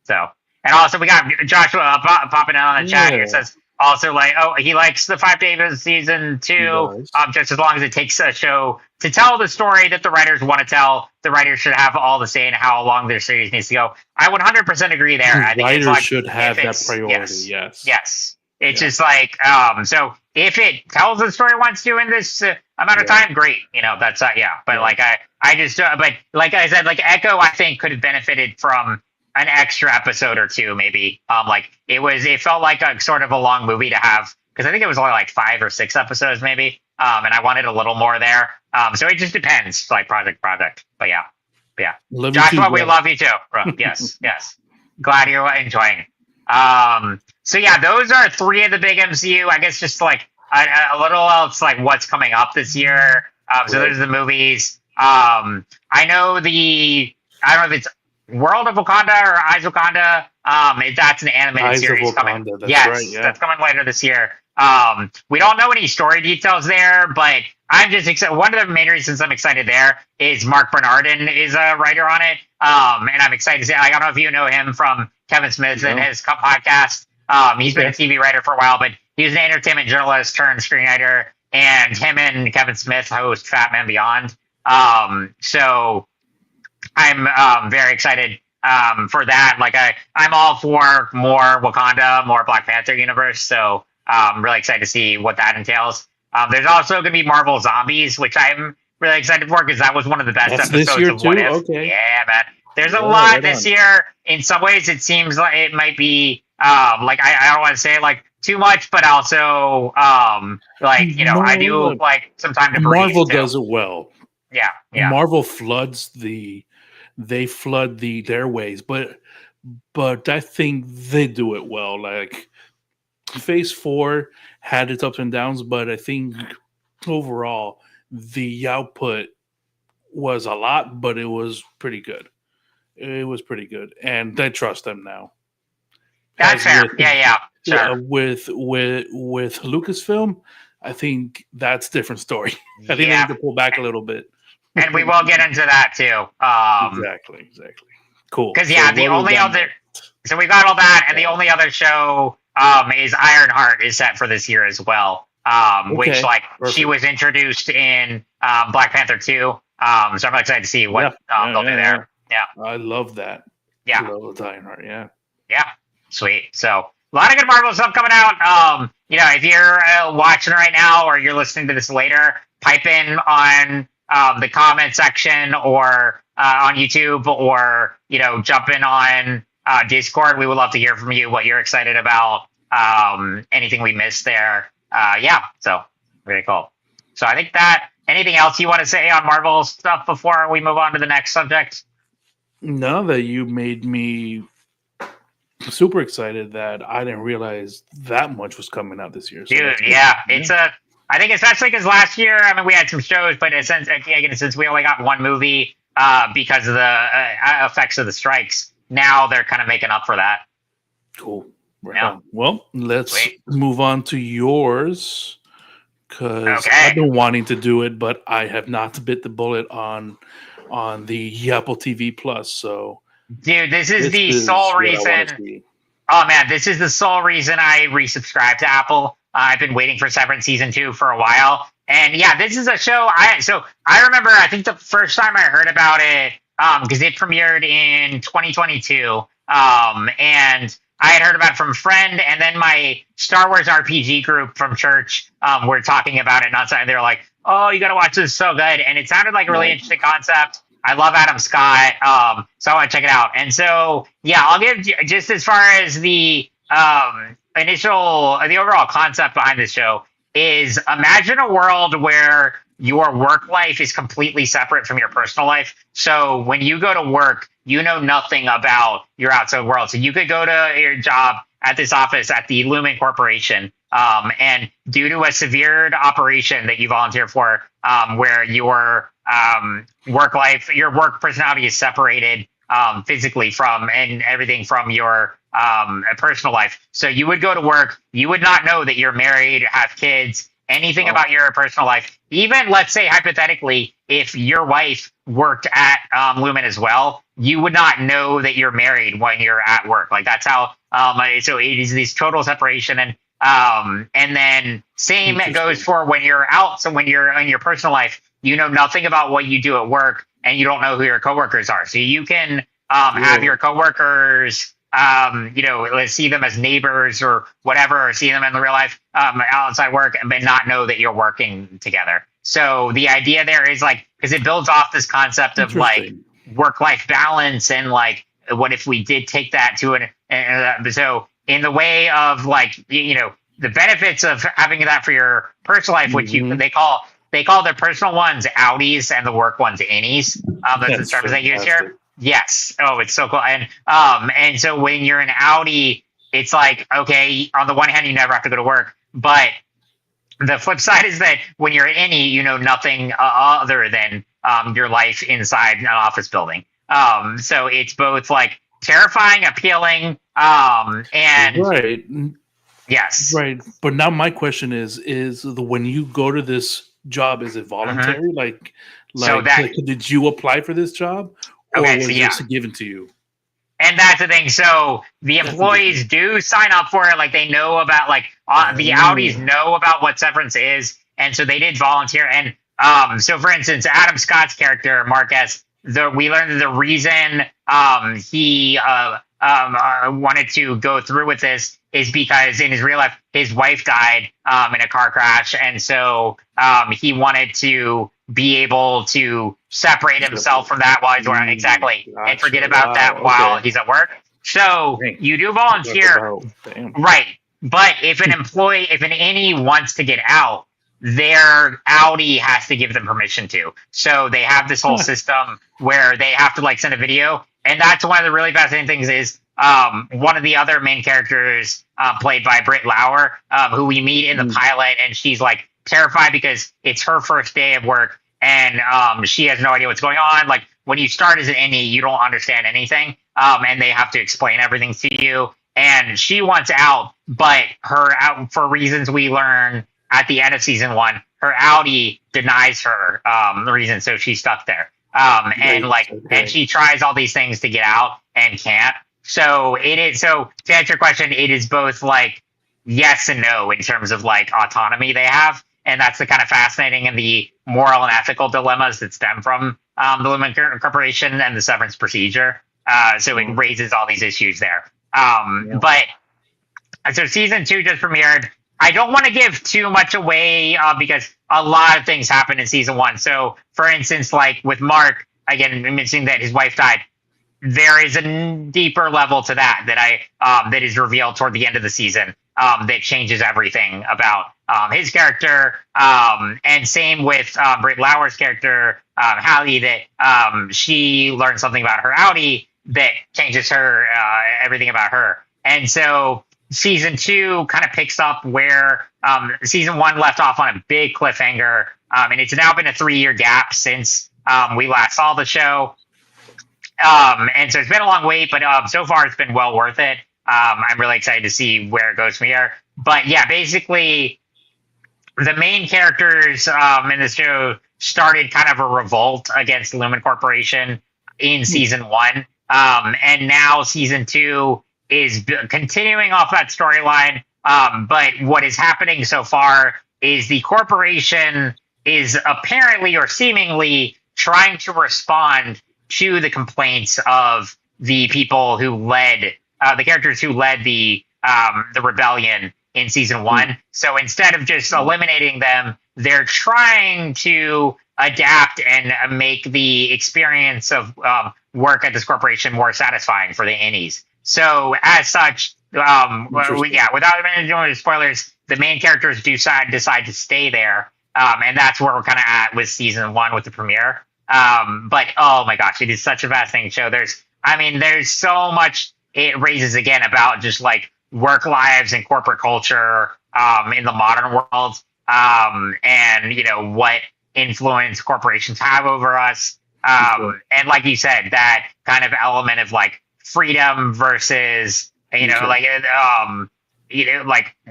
[SPEAKER 1] So, and also we got Joshua popping out on the chat here, says also like, he likes the 5 Days season 2, just as long as it takes a show to tell the story that the writers want to tell. The writers should have all the say in how long their series needs to go. I 100% agree there. I think
[SPEAKER 2] writers should have that priority. Yes.
[SPEAKER 1] It's just like, so if it tells the story it wants to in this amount of time, great. That's But like I just, but like I said, like Echo, I think could have benefited from an extra episode or 2, maybe. Like it felt like a sort of a long movie to have, because I think it was only like 5 or 6 episodes maybe. And I wanted a little more there. So it just depends, like project. But yeah. Joshua, we love you too, bro. Yes. Glad you're enjoying. So yeah, those are 3 of the big MCU. I guess just like a little else, like what's coming up this year. So those are the movies. I don't know if it's World of Wakanda or Eyes of Wakanda. That's an animated series coming. That's coming later this year. We don't know any story details there, but I'm just excited. One of the main reasons I'm excited there is Mark Bernardin is a writer on it. And I'm excited to see, I don't know if you know him from Kevin Smith and his podcast. He's been a TV writer for a while, but he's an entertainment journalist turned screenwriter, and him and Kevin Smith host Fat Man Beyond. So I'm very excited for that. Like I'm all for more Wakanda, more Black Panther universe. So I'm really excited to see what that entails. There's also going to be Marvel Zombies, which I'm really excited for because that was one of the best
[SPEAKER 2] That's
[SPEAKER 1] episodes
[SPEAKER 2] this year
[SPEAKER 1] of What
[SPEAKER 2] too?
[SPEAKER 1] If.
[SPEAKER 2] Okay.
[SPEAKER 1] Yeah, man. There's a lot this year. In some ways, it seems like it might be like I don't want to say like too much, but also like I do like some time to breathe.
[SPEAKER 2] Marvel does it well.
[SPEAKER 1] Yeah.
[SPEAKER 2] Marvel floods they flood the airways, but I think they do it well. Like Phase 4 had its ups and downs, but I think overall the output was a lot, but it was pretty good. It was pretty good, and I trust them now.
[SPEAKER 1] That's fair. Yeah. Sure.
[SPEAKER 2] With Lucasfilm, I think that's a different story. I think they need to pull back a little bit.
[SPEAKER 1] And we will get into that too.
[SPEAKER 2] Exactly. Cool.
[SPEAKER 1] Because the only other, so we got all that, and the only other show is Ironheart is set for this year as well. Which perfect. She was introduced in Black Panther 2. So I'm excited to see what they'll do there. Yeah.
[SPEAKER 2] I love that.
[SPEAKER 1] Yeah.
[SPEAKER 2] I love Ironheart. Yeah.
[SPEAKER 1] Yeah. Sweet. So a lot of good Marvel stuff coming out. If you're watching right now or you're listening to this later, pipe in on the comment section or on YouTube, or jump in on Discord. We would love to hear from you what you're excited about. Anything we missed there. So really cool. So I think that anything else you want to say on Marvel stuff before we move on to the next subject?
[SPEAKER 2] No, that you made me super excited that I didn't realize that much was coming out this year.
[SPEAKER 1] So dude, it's I think especially because last year, we had some shows, but since we only got one movie because of the effects of the strikes, now they're kind of making up for that.
[SPEAKER 2] Cool. Right. Well, let's move on to yours, because I've been wanting to do it, but I have not bit the bullet on the Apple TV Plus. So,
[SPEAKER 1] dude, this is the sole reason. Oh man, this is the sole reason I resubscribed to Apple. I've been waiting for Severance season 2 for a while, and this is a show. I remember. I think the first time I heard about it, because it premiered in 2022, and I had heard about it from a friend, and then my Star Wars RPG group from church were talking about it, and they were like, "Oh, you got to watch this, it's so good," and it sounded like a really interesting concept. I love Adam Scott, so I want to check it out. And so, I'll give just as far as the the overall concept behind this show is: imagine a world where your work life is completely separate from your personal life. So when you go to work, you know nothing about your outside world. So you could go to your job at this office at the Lumen Corporation, and due to a severe operation that you volunteer for, where your your work personality is separated physically from and everything from your personal life. So you would go to work, you would not know that you're married, have kids, anything about your personal life. Even, let's say, hypothetically, if your wife worked at Lumen as well, you would not know that you're married when you're at work. Like, that's how, so it is this total separation. And then same goes for when you're out. So when you're in your personal life, you know nothing about what you do at work, and you don't know who your coworkers are. So you can have your coworkers, let's see them as neighbors or whatever, or see them in the real life outside work, but not know that you're working together. So the idea there is because it builds off this concept of work-life balance, and what if we did take that to so in the way of the benefits of having that for your personal life, which they call their personal ones outies and the work ones innies. That's the terms they use here. Yes. Oh, it's so cool. And so when you're an outie, it's okay, on the one hand, you never have to go to work, but the flip side is that when you're an innie, you know nothing other than your life inside an office building. So it's both terrifying, appealing, and
[SPEAKER 2] right.
[SPEAKER 1] Yes.
[SPEAKER 2] Right. But now my question is when you go to this job, is it voluntary? Did you apply for this job? Or was this given to you?
[SPEAKER 1] And that's the thing. So the employees do sign up for it. They know about the outies know about what Severance is, and so they did volunteer. And so, for instance, Adam Scott's character Marcus, we learned that the reason he wanted to go through with this is because in his real life, his wife died in a car crash, and so he wanted to be able to separate himself from that while he's working. Exactly, and forget about that while he's at work. So you do volunteer, right? But if an employee, if an innie wants to get out, their Audi has to give them permission to. So they have this whole system where they have to like send a video. And that's one of the really fascinating things is one of the other main characters played by Britt Lauer, who we meet in the pilot. And she's like terrified because it's her first day of work and she has no idea what's going on. Like when you start as an innie, you don't understand anything. And they have to explain everything to you. And she wants out, but for reasons we learn at the end of season 1, her Audi denies her the reason, so she's stuck there. And she tries all these things to get out and can't. So it is. So to answer your question, it is both like yes and no in terms of like autonomy they have, and that's the kind of fascinating and the moral and ethical dilemmas that stem from the Lumen Corporation and the Severance procedure. So it raises all these issues there. But so season 2 just premiered. I don't want to give too much away because a lot of things happened in season 1. So, for instance, like with Mark, again, mentioning that his wife died, there is a deeper level to that that is revealed toward the end of the season that changes everything about his character. And same with Britt Lauer's character, Hallie, that she learned something about her Audi that changes her everything about her. And so season 2 kind of picks up where season 1 left off on a big cliffhanger. And it's now been a 3-year gap since we last saw the show. And so it's been a long wait, but so far it's been well worth it. I'm really excited to see where it goes from here. But yeah, basically the main characters in the show started kind of a revolt against Lumen Corporation in season 1. And now season 2 is continuing off that storyline. But what is happening so far is the corporation is apparently or seemingly trying to respond to the complaints of the people who led the characters who led the rebellion in season 1. So instead of just eliminating them, they're trying to adapt and make the experience of work at this corporation more satisfying for the innies. So as such, without any spoilers, the main characters decide to stay there, and that's where we're kind of at with season 1 with the premiere. But oh my gosh, it is such a fascinating show. There's so much it raises again about just like work lives and corporate culture in the modern world, and what influence corporations have over us. And like you said, that kind of element of like freedom versus,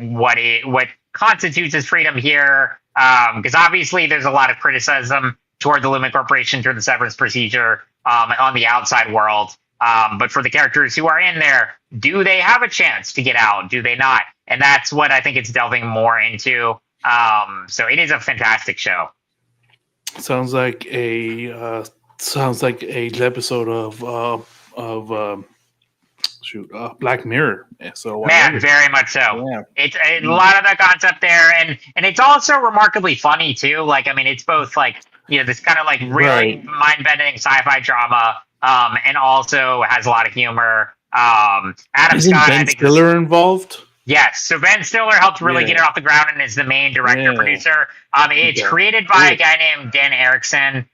[SPEAKER 1] what constitutes as freedom here. Because obviously there's a lot of criticism toward the Lumen Corporation through the Severance procedure on the outside world. But for the characters who are in there, do they have a chance to get out? Do they not? And that's what I think it's delving more into. So it is a fantastic show.
[SPEAKER 2] Sounds like a episode of Black Mirror. So
[SPEAKER 1] man, very much so. Yeah. It's a lot of the concept there, and it's also remarkably funny too. Like, I mean, it's both like this kind of like really mind-bending sci-fi drama, and also has a lot of humor. Adam Scott,
[SPEAKER 2] Ben Stiller involved?
[SPEAKER 1] Yes, so Ben Stiller helped really get it off the ground and is the main director-producer. It's created by a guy named Dan Erickson.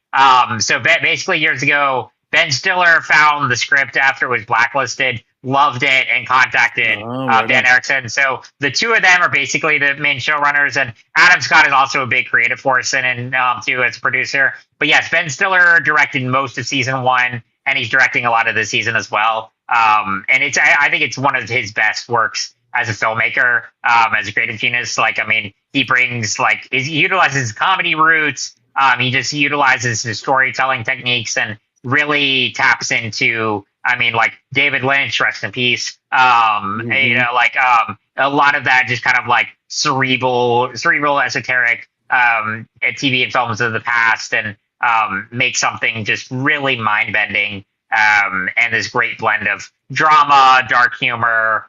[SPEAKER 1] So basically years ago, Ben Stiller found the script after it was blacklisted, loved it, and contacted Dan Erickson. So the two of them are basically the main showrunners, and Adam Scott is also a big creative force in too as a producer. But yes, Ben Stiller directed most of season 1, and he's directing a lot of this season as well. And I think it's one of his best works as a filmmaker, as a creative genius. Like, I mean, he utilizes his comedy roots. He just utilizes his storytelling techniques and really taps into, like David Lynch, rest in peace. A lot of that just kind of like cerebral, esoteric TV and films of the past, and make something just really mind bending and this great blend of drama, dark humor.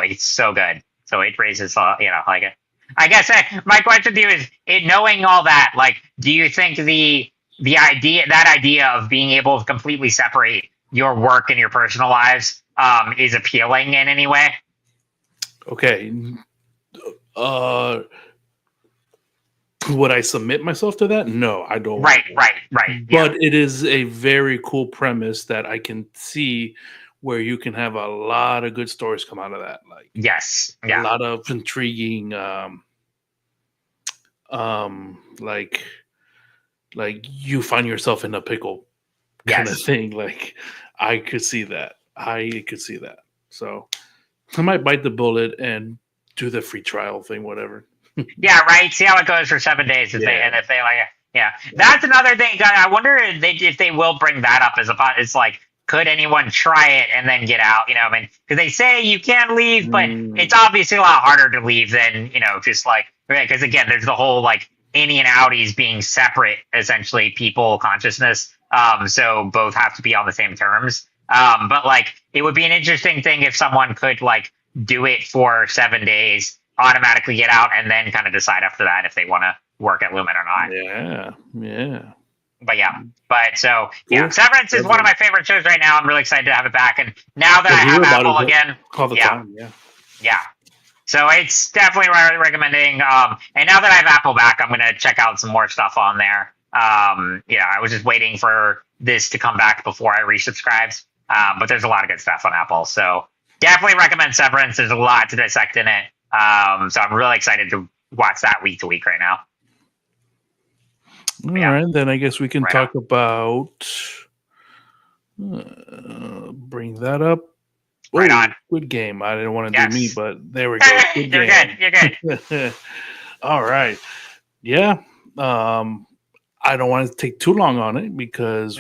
[SPEAKER 1] It's so good. So it raises, like it. I guess my question to you is, knowing all that, like, do you think the idea of being able to completely separate your work and your personal lives is appealing in any way?
[SPEAKER 2] Okay. Would I submit myself to that? No, I don't.
[SPEAKER 1] Right.
[SPEAKER 2] But it is a very cool premise that I can see where you can have a lot of good stories come out of that. Like,
[SPEAKER 1] yes,
[SPEAKER 2] a lot of intriguing, like you find yourself in a pickle kind of thing. Like, I could see that. So I might bite the bullet and do the free trial thing, whatever.
[SPEAKER 1] Yeah, right. See how it goes for 7 days. If they like it. Yeah, that's another thing. I wonder if they will bring that up as it's like, could anyone try it and then get out? You know, I mean, because they say you can leave, but it's obviously a lot harder to leave than, just like, because again, there's the whole like innie and outies being separate, essentially, people consciousness. So both have to be on the same terms. But like, it would be an interesting thing if someone could like do it for 7 days, automatically get out, and then kind of decide after that if they want to work at Lumen or not.
[SPEAKER 2] Yeah.
[SPEAKER 1] But Severance is one of my favorite shows right now. I'm really excited to have it back, and now that I have Apple again,
[SPEAKER 2] all the time,
[SPEAKER 1] so it's definitely recommending. And now that I have Apple back, I'm gonna check out some more stuff on there. I was just waiting for this to come back before I resubscribed. But there's a lot of good stuff on Apple, so definitely recommend Severance. There's a lot to dissect in it. So I'm really excited to watch that week to week right now.
[SPEAKER 2] All right, then I guess we can talk about. Bring that up.
[SPEAKER 1] Right on.
[SPEAKER 2] Squid Game. I didn't want to do me, but there we go.
[SPEAKER 1] You're good.
[SPEAKER 2] All right. Yeah. I don't want to take too long on it because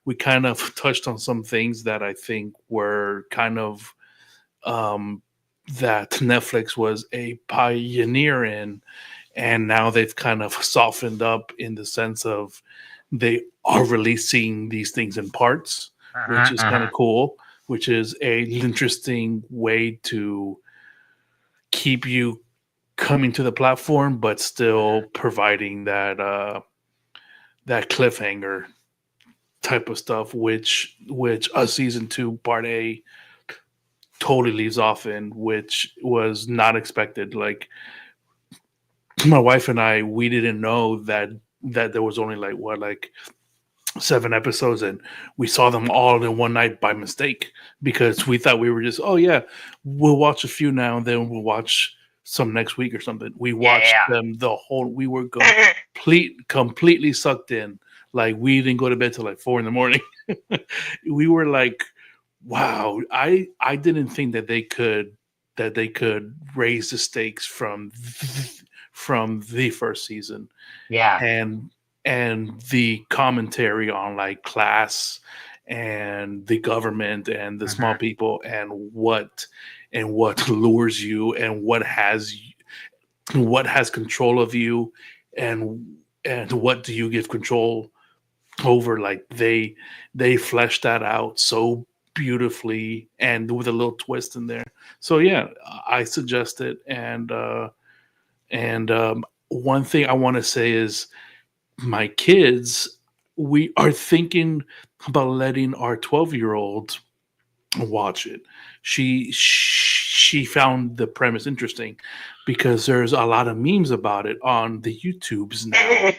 [SPEAKER 2] we kind of touched on some things that I think were kind of that Netflix was a pioneer in, and now they've kind of softened up in the sense of they are releasing these things in parts, which is kind of cool, which is an interesting way to keep you coming to the platform, but still providing that that cliffhanger type of stuff, which a season 2 part A totally leaves off in, which was not expected. Like, my wife and I, we didn't know that there was only like 7 episodes, and we saw them all in one night by mistake because we thought we were just, we'll watch a few now and then we'll watch some next week or something. We watched them the whole. We were completely sucked in. Like, we didn't go to bed till like 4 a.m. We were like, wow. I didn't think that they could raise the stakes from the first season.
[SPEAKER 1] Yeah.
[SPEAKER 2] And the commentary on like class and the government and the small people and what lures you and what has control of you and what do you give control over. Like, they fleshed that out so beautifully and with a little twist in there. So I suggest it. And one thing I want to say is, my kids, we are thinking about letting our 12-year-old watch it. She found the premise interesting because there's a lot of memes about it on the YouTubes now.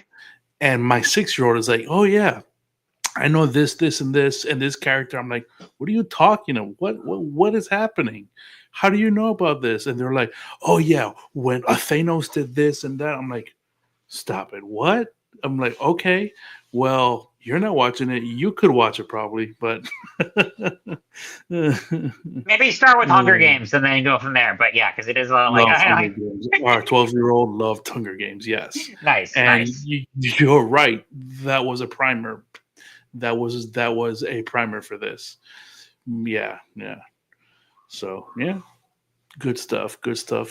[SPEAKER 2] And my 6-year-old is like, oh yeah, I know this and this character. I'm like, what are you talking about? What is happening? How do you know about this? And they're like, oh yeah, when Thanos did this and that. I'm like, stop it. What? I'm like, okay, well, you're not watching it. You could watch it probably, but
[SPEAKER 1] maybe start with Hunger Games and then go from there. But yeah, because it is like
[SPEAKER 2] Hunger Games. Our 12-year-old loved Hunger Games. Yes,
[SPEAKER 1] nice.
[SPEAKER 2] You're right. That was a primer. That was a primer for this. Yeah. So good stuff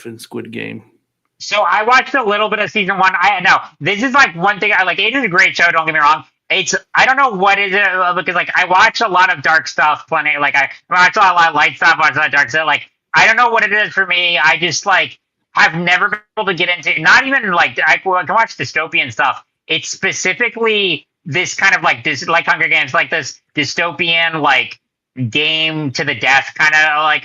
[SPEAKER 2] in Squid Game.
[SPEAKER 1] So I watched a little bit of season 1. I know this is like one thing I like. It is a great show. Don't get me wrong, I don't know what is it because like I watch a lot of dark stuff, plenty like I watch a lot of light stuff, watch a lot of dark stuff. Like I don't know what it is for me. I just like I've never been able to get into not even like I can watch dystopian stuff. It's specifically this kind of like this like Hunger Games, like this dystopian like game to the death kind of like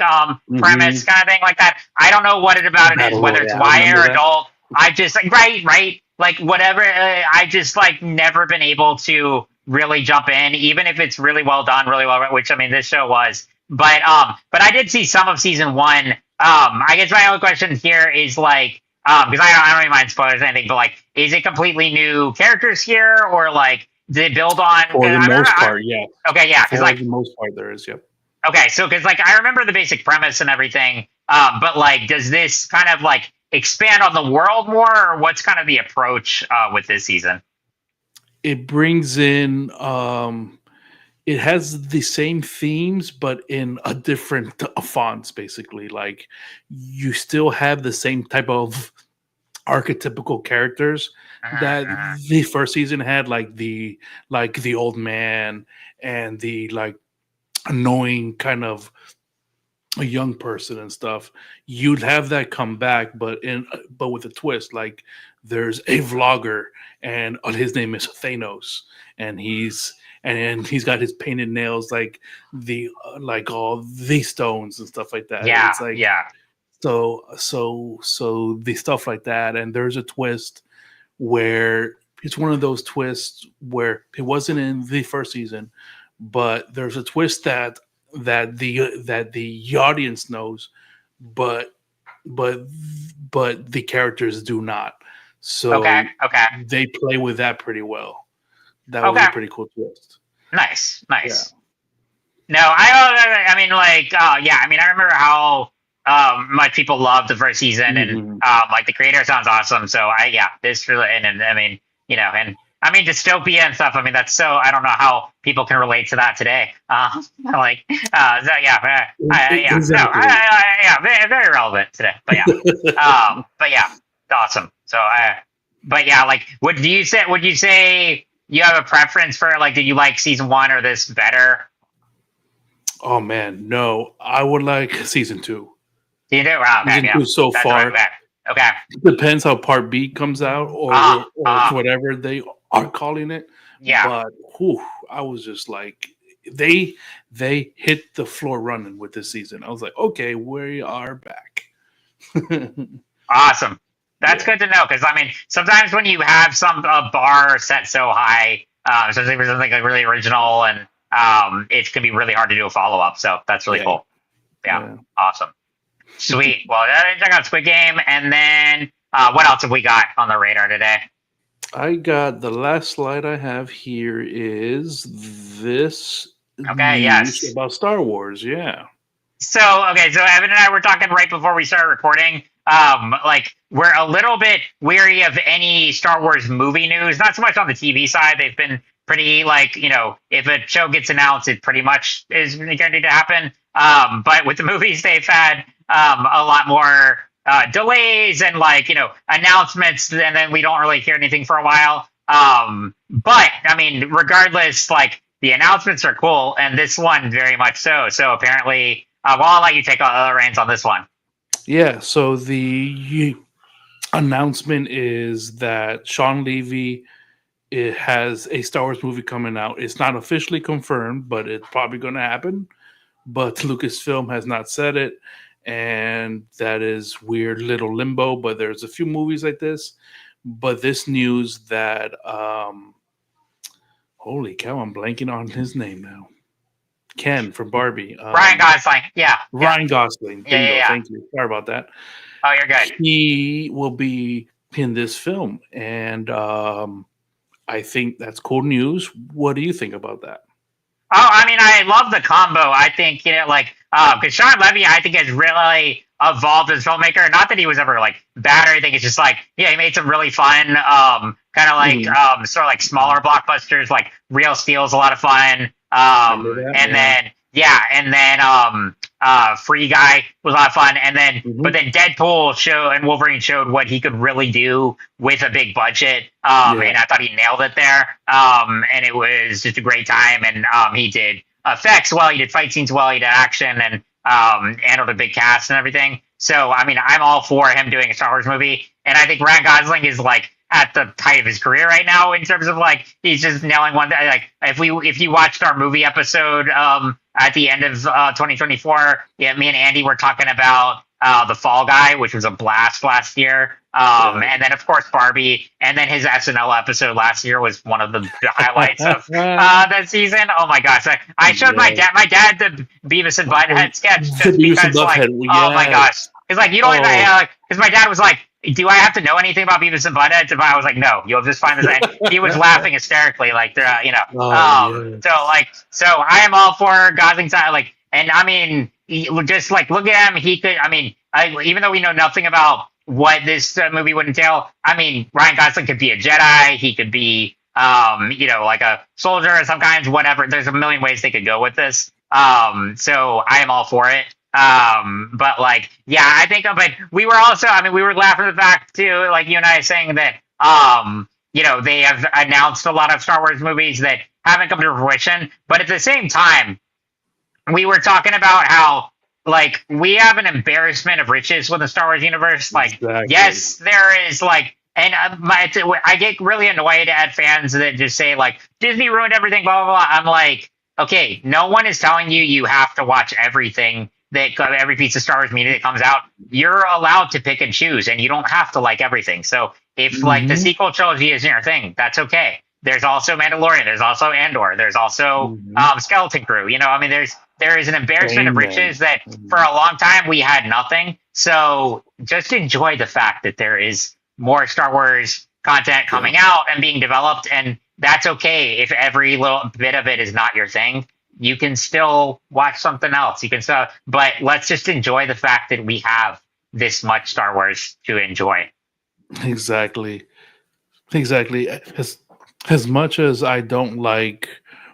[SPEAKER 1] premise kind of thing like that. I don't know what it about it is, whether it's YA or adult. I just like right like whatever. I just like never been able to really jump in, even if it's really well done, really well. Which I mean, this show was, but I did see some of season one. I guess my only question here is like, because I don't even mind spoilers or anything, but like, is it completely new characters here, or like, did it build on?
[SPEAKER 2] For the most part, yeah.
[SPEAKER 1] Okay, yeah, because like
[SPEAKER 2] the most part there is, yep.
[SPEAKER 1] Okay, so because like I remember the basic premise and everything, but like, does this kind of like expand on the world more, or what's kind of the approach with this season?
[SPEAKER 2] It brings in, it has the same themes, but in a different fonts. Basically, like you still have the same type of archetypical characters that the first season had, like the old man and the like annoying kind of a young person and stuff. You'd have that come back, but with a twist. Like there's a vlogger and his name is Thanos, and he's got his painted nails like the like all the stones and stuff like that.
[SPEAKER 1] Yeah,
[SPEAKER 2] it's like,
[SPEAKER 1] yeah.
[SPEAKER 2] So the stuff like that, and there's a twist where it's one of those twists where it wasn't in the first season, but there's a twist that the audience knows, but the characters do not. So
[SPEAKER 1] okay,
[SPEAKER 2] they play with that pretty well. That was a pretty cool twist.
[SPEAKER 1] Nice. Yeah. No, I mean, like, yeah, I mean, I remember how much people loved the first season, and like the creator sounds awesome. So this really, and I mean, you know, and I mean dystopia and stuff. I mean, that's so I don't know how people can relate to that today. Like, so yeah, very relevant today. But yeah, awesome. So but yeah, like, would you say you have a preference for like, did you like season one or this better?
[SPEAKER 2] Oh man, no, I would like season two.
[SPEAKER 1] You do? Wow, okay,
[SPEAKER 2] season two so
[SPEAKER 1] that's
[SPEAKER 2] far.
[SPEAKER 1] Right. Okay.
[SPEAKER 2] Depends how part B comes out or whatever they are calling it.
[SPEAKER 1] Yeah.
[SPEAKER 2] But I was just like, they hit the floor running with this season. I was like, okay, we are back.
[SPEAKER 1] Awesome. That's good to know, because I mean, sometimes when you have a bar set so high, especially for something like really original, and it can be really hard to do a follow up. So that's really cool. Yeah. Awesome. Sweet. Well, check out Squid Game, and then what else have we got on the radar today?
[SPEAKER 2] I got the last slide I have here is this.
[SPEAKER 1] Okay. Yes.
[SPEAKER 2] About Star Wars. Yeah.
[SPEAKER 1] So Evan and I were talking right before we started recording. Like, we're a little bit weary of any Star Wars movie news. Not so much on the TV side. They've been pretty, like, you know, if a show gets announced, it pretty much is guaranteed to happen. But with the movies, they've had a lot more delays and, like, you know, announcements, and then we don't really hear anything for a while. But I mean, regardless, like, the announcements are cool, and this one very much so. So apparently, I'll let you take all the reins on this one.
[SPEAKER 2] Yeah, so the announcement is that Sean Levy has a Star Wars movie coming out. It's not officially confirmed, but it's probably going to happen. But Lucasfilm has not said it, and that is weird little limbo. But there's a few movies like this. But this news that, holy cow, I'm blanking on his name now. Ken from Barbie.
[SPEAKER 1] Ryan Gosling. Yeah.
[SPEAKER 2] Ryan Gosling.
[SPEAKER 1] Yeah.
[SPEAKER 2] Thank you. Sorry about that.
[SPEAKER 1] Oh, you're good.
[SPEAKER 2] He will be in this film, and I think that's cool news. What do you think about that?
[SPEAKER 1] Oh, I mean, I love the combo. I think, you know, like, because Sean Levy, I think, has really evolved as a filmmaker. Not that he was ever, like, bad or anything. It's just, like, yeah, he made some really fun, kind of like, sort of like smaller blockbusters, like Real Steel's a lot of fun. Then Yeah, and then Free Guy was a lot of fun, and then but then Deadpool and Wolverine showed what he could really do with a big budget, and I thought he nailed it there, and it was just a great time, and he did effects well, he did fight scenes well, he did action, and handled a big cast and everything. So I mean, I'm all for him doing a Star Wars movie, and I think Ryan Gosling is like at the height of his career right now in terms of like he's just nailing one. Like if you watched our movie episode at the end of 2024, yeah, me and Andy were talking about the Fall Guy, which was a blast last year. And then of course Barbie, and then his SNL episode last year was one of the highlights of that season. Oh my gosh! I showed my dad the Beavis and Butthead sketch just because like, oh my gosh, it's like you don't because my dad was like, do I have to know anything about Beavis and Butthead? And I was like, no, you'll just find this. And he was laughing hysterically, like, so I am all for Gosling's like, and I mean, just like look at him. He could, I mean, even though we know nothing about what this movie would entail, I mean, Ryan Gosling could be a Jedi. He could be, like a soldier of some kinds, whatever. There's a million ways they could go with this. So I am all for it. But like, yeah, I think, but we were also, I mean, we were laughing at the fact too, like you and I saying that, they have announced a lot of Star Wars movies that haven't come to fruition, but at the same time, we were talking about how, like, we have an embarrassment of riches with the Star Wars universe. Like, yes, there is like, and I get really annoyed at fans that just say like, Disney ruined everything, blah, blah, blah. I'm like, okay, no one is telling you have to watch everything every piece of Star Wars media that comes out. You're allowed to pick and choose, and you don't have to like everything. So if like the sequel trilogy isn't your thing, that's okay. There's also Mandalorian. There's also Andor. There's also Skeleton Crew. I mean, there is an embarrassment of riches that for a long time we had nothing. So just enjoy the fact that there is more Star Wars content coming out and being developed, and that's okay if every little bit of it is not your thing. You can still watch something else. You can still, but let's just enjoy the fact that we have this much Star Wars to enjoy.
[SPEAKER 2] Exactly. As much as I don't like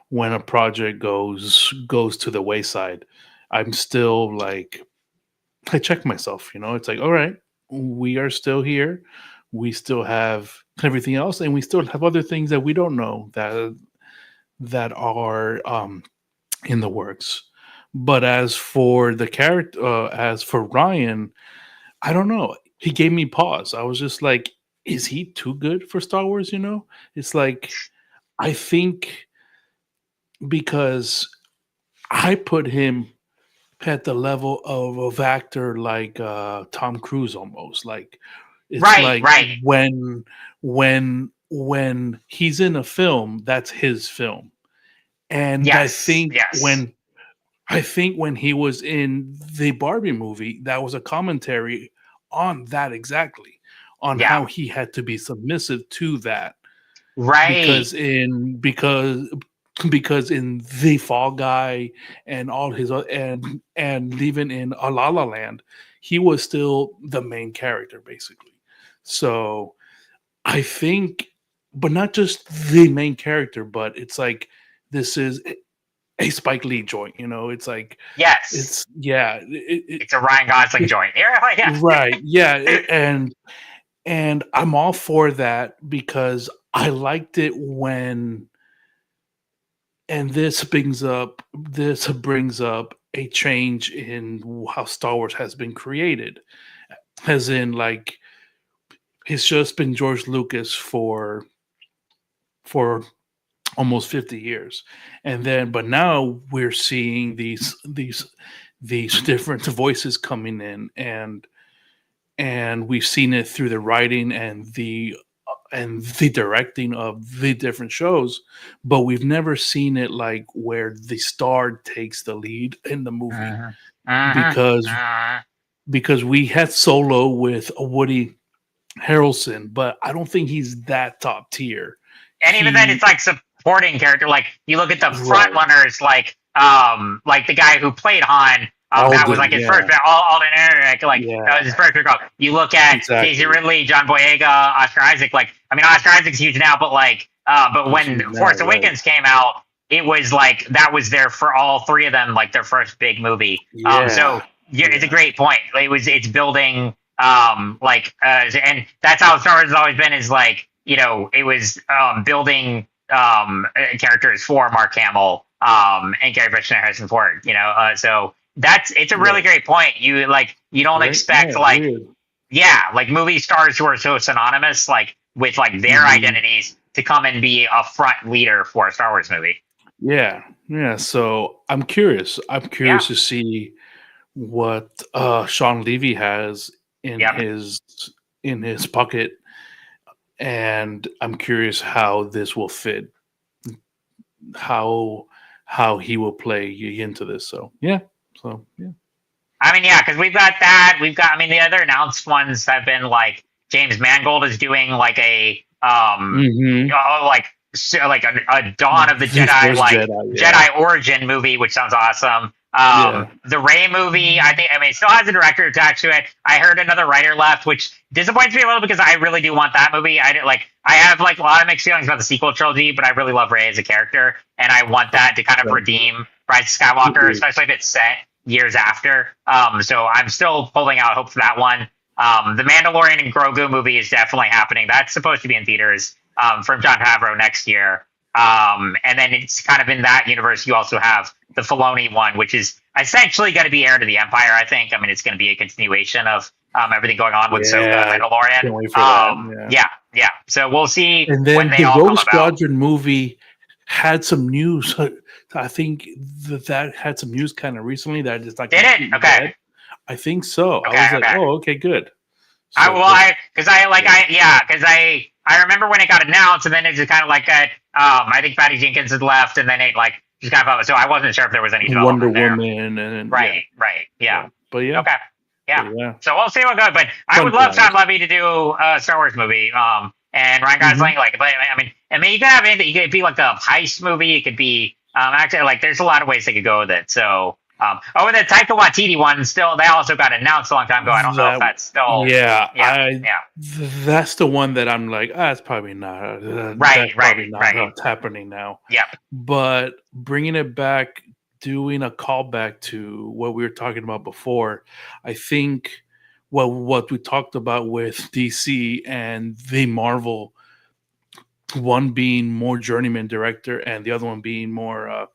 [SPEAKER 2] when a project goes to the wayside, I'm still like, I check myself. It's like, all right, we are still here. We still have everything else, and we still have other things that we don't know that are in the works. But as for the character, as for Ryan, I don't know. He gave me pause. I was just like, is he too good for Star Wars? It's like, I think because I put him at the level of actor like Tom Cruise almost. Like, it's
[SPEAKER 1] right.
[SPEAKER 2] When he's in a film, that's his film. And
[SPEAKER 1] yes,
[SPEAKER 2] I think when he was in the Barbie movie, that was a commentary on that exactly, on how he had to be submissive to that.
[SPEAKER 1] Right.
[SPEAKER 2] Because in The Fall Guy and all his and even in A La La Land, he was still the main character basically. So I think, but not just the main character, but it's like, this is a Spike Lee joint, it's like,
[SPEAKER 1] yes, it's a Ryan Gosling joint.
[SPEAKER 2] Right. Yeah. And I'm all for that because I liked it when, and this brings up a change in how Star Wars has been created, as in like, it's just been George Lucas for almost 50 years. But now we're seeing these different voices coming in, and we've seen it through the writing and the directing of the different shows, but we've never seen it like where the star takes the lead in the movie. Because we had Solo with Woody Harrelson, but I don't think he's that top tier.
[SPEAKER 1] And even then, it's like supporting character. Like you look at the front runners, like the guy who played Han. That was like his first, Alden Ehrenreich, that was his first recall. You look at Daisy Ridley, John Boyega, Oscar Isaac. Like, I mean, Oscar Isaac's huge now, but like, but when Force Awakens came out, it was like that was their for all three of them like their first big movie. So it's a great point. It's building and that's how Star Wars has always been. Is like it was building characters for Mark Hamill and Carrie Fisher and Harrison Ford. So it's a really great point. You don't expect like movie stars who are so synonymous with their identities to come and be a front leader for a Star Wars movie.
[SPEAKER 2] Yeah. So I'm curious. To see what Sean Levy has in his pocket, and I'm curious how this will fit, how he will play into this. So yeah.
[SPEAKER 1] I mean, because we've got that. We've got. I mean, the other announced ones have been like James Mangold is doing like a a Dawn of the Jedi Jedi origin movie, which sounds awesome. The Rey movie, it still has a director attached to it. I heard another writer left, which disappoints me a little because I really do want that movie. I have a lot of mixed feelings about the sequel trilogy, but I really love Rey as a character, and I want that to kind of redeem Rise of Skywalker, especially if it's set years after. So I'm still holding out hope for that one. The Mandalorian and Grogu movie is definitely happening. That's supposed to be in theaters from Jon Favreau next year. And then it's kind of in that universe. You also have the Filoni one, which is essentially going to be Heir to the Empire, I think. I mean, it's going to be a continuation of everything going on with Ahsoka and Mandalorian. Yeah. So we'll see.
[SPEAKER 2] And then when they the Rogue Squadron movie had some news. I think that had some news kind of recently that it's like.
[SPEAKER 1] Did it? Okay.
[SPEAKER 2] Dead. I think so. Okay, I was like, oh, okay, good.
[SPEAKER 1] So, I remember when it got announced, and then it just kind of I think Patty Jenkins had left, and then it just kind of so I wasn't sure if there was any
[SPEAKER 2] Wonder Woman and
[SPEAKER 1] right, yeah.
[SPEAKER 2] But yeah,
[SPEAKER 1] okay, yeah. So we'll see what goes. But I would love Sean Levy to do a Star Wars movie. And Ryan Gosling, you could have anything. It could be like a heist movie. It could be actually there's a lot of ways they could go with it. So. And the Taika Waititi one they also got announced a long time ago. I don't know if that's still.
[SPEAKER 2] That's the one that I'm like, it's probably not. Right. What's happening now.
[SPEAKER 1] Yeah.
[SPEAKER 2] But bringing it back, doing a callback to what we were talking about before, I think what we talked about with DC and the Marvel, one being more journeyman director and the other one being more a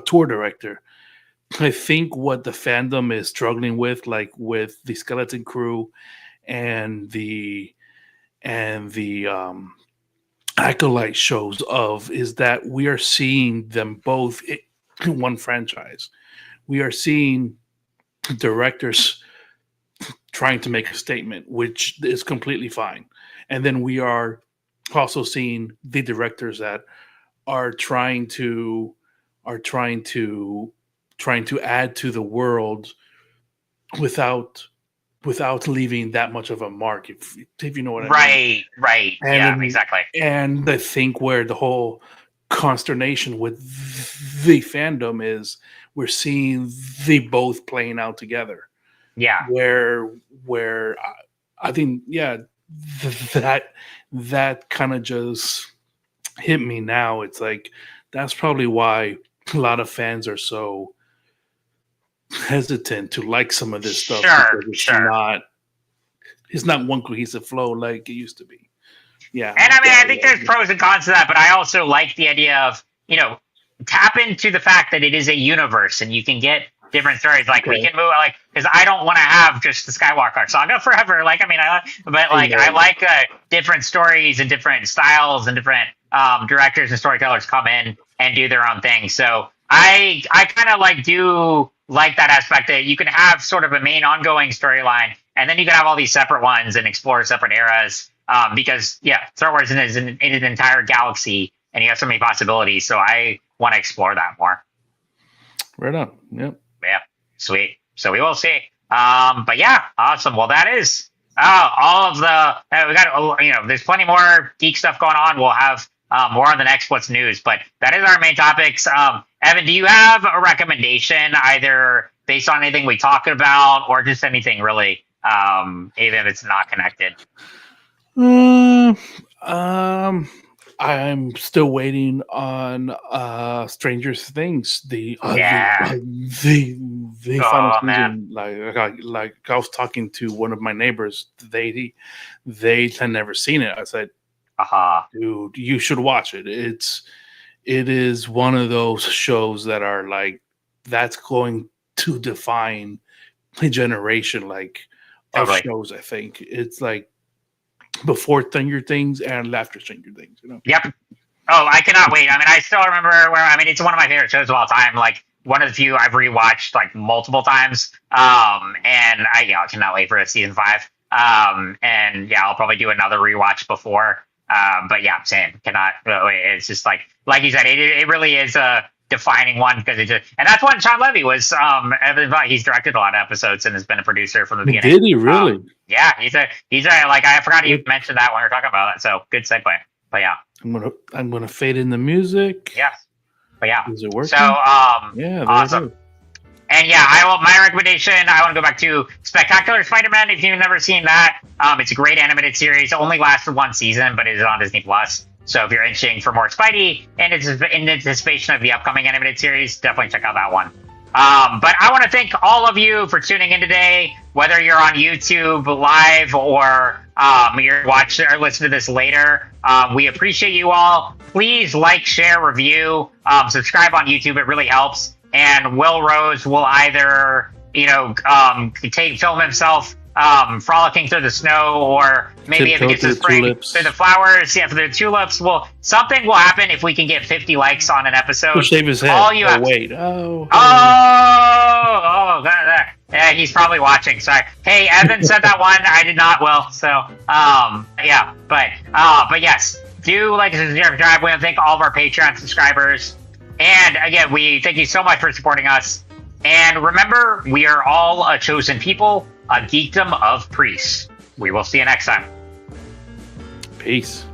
[SPEAKER 2] tour director. I think what the fandom is struggling with, like with the Skeleton Crew and the Acolyte shows is that we are seeing them both in one franchise. We are seeing directors trying to make a statement, which is completely fine. And then we are also seeing the directors that are trying to add to the world without leaving that much of a mark, if you know what I mean.
[SPEAKER 1] Right. And, exactly.
[SPEAKER 2] And I think where the whole consternation with the fandom is, we're seeing the both playing out together.
[SPEAKER 1] Yeah.
[SPEAKER 2] Where I think, that kind of just hit me now. It's like, that's probably why a lot of fans are so hesitant to like some of this stuff. It's not one cohesive flow like it used to be. Yeah.
[SPEAKER 1] And I think there's pros and cons to that, but I also like the idea of, tap into the fact that it is a universe and you can get different stories. We can move, because I don't want to have just the Skywalker saga forever. I like different stories and different styles and different directors and storytellers come in and do their own thing. So I kind of do like that aspect that you can have sort of a main ongoing storyline, and then you can have all these separate ones and explore separate eras. Because Star Wars is an entire galaxy, and you have so many possibilities. So I want to explore that more.
[SPEAKER 2] Right on. Yep.
[SPEAKER 1] Yeah. Sweet. So we will see. But yeah, awesome. Well, that is all of the. We got there's plenty more geek stuff going on. We'll have more on the next What's News, but that is our main topics. Evan, do you have a recommendation, either based on anything we talked about or just anything really, even if it's not connected?
[SPEAKER 2] I'm still waiting on Stranger Things. The final season. Like I was talking to one of my neighbors. They had never seen it. I said, dude, you should watch it. It is one of those shows that are like, that's going to define a generation of shows. I think it's like before Stranger Things and after Stranger Things,
[SPEAKER 1] Yep. Oh, I cannot wait. I mean, I still remember it's one of my favorite shows of all time. Like one of the few I've rewatched like multiple times. And I cannot wait for season 5. And yeah, I'll probably do another rewatch before. But yeah, same. Cannot. It's just like you said, it really is a defining one because and that's when Sean Levy was. He's directed a lot of episodes and has been a producer from the beginning.
[SPEAKER 2] Did he really?
[SPEAKER 1] Yeah, he's a like I forgot you mentioned that when we were talking about it. So good segue. But yeah,
[SPEAKER 2] I'm gonna fade in the music.
[SPEAKER 1] Yeah, but yeah,
[SPEAKER 2] is it working?
[SPEAKER 1] So
[SPEAKER 2] yeah,
[SPEAKER 1] awesome. And yeah, my recommendation, I want to go back to Spectacular Spider-Man. If you've never seen that, it's a great animated series. It only lasted 1 season, but it is on Disney Plus. So if you're itching for more Spidey and it's in anticipation of the upcoming animated series, definitely check out that one. But I want to thank all of you for tuning in today, whether you're on YouTube live or you're watching or listening to this later. We appreciate you all. Please like, share, review, subscribe on YouTube. It really helps. And Will Rose will either, film himself frolicking through the snow, or maybe if it gets to spring, through the flowers, for the tulips. Well, something will happen if we can get 50 likes on an episode.
[SPEAKER 2] He'll shave his head.
[SPEAKER 1] Yeah, he's probably watching. Sorry. Hey, Evan said that one. I did not, Will. So, yeah. But yes, do like and subscribe. We want to thank all of our Patreon subscribers. And again, we thank you so much for supporting us. And remember, we are all a chosen people, a geekdom of priests. We will see you next time.
[SPEAKER 2] Peace.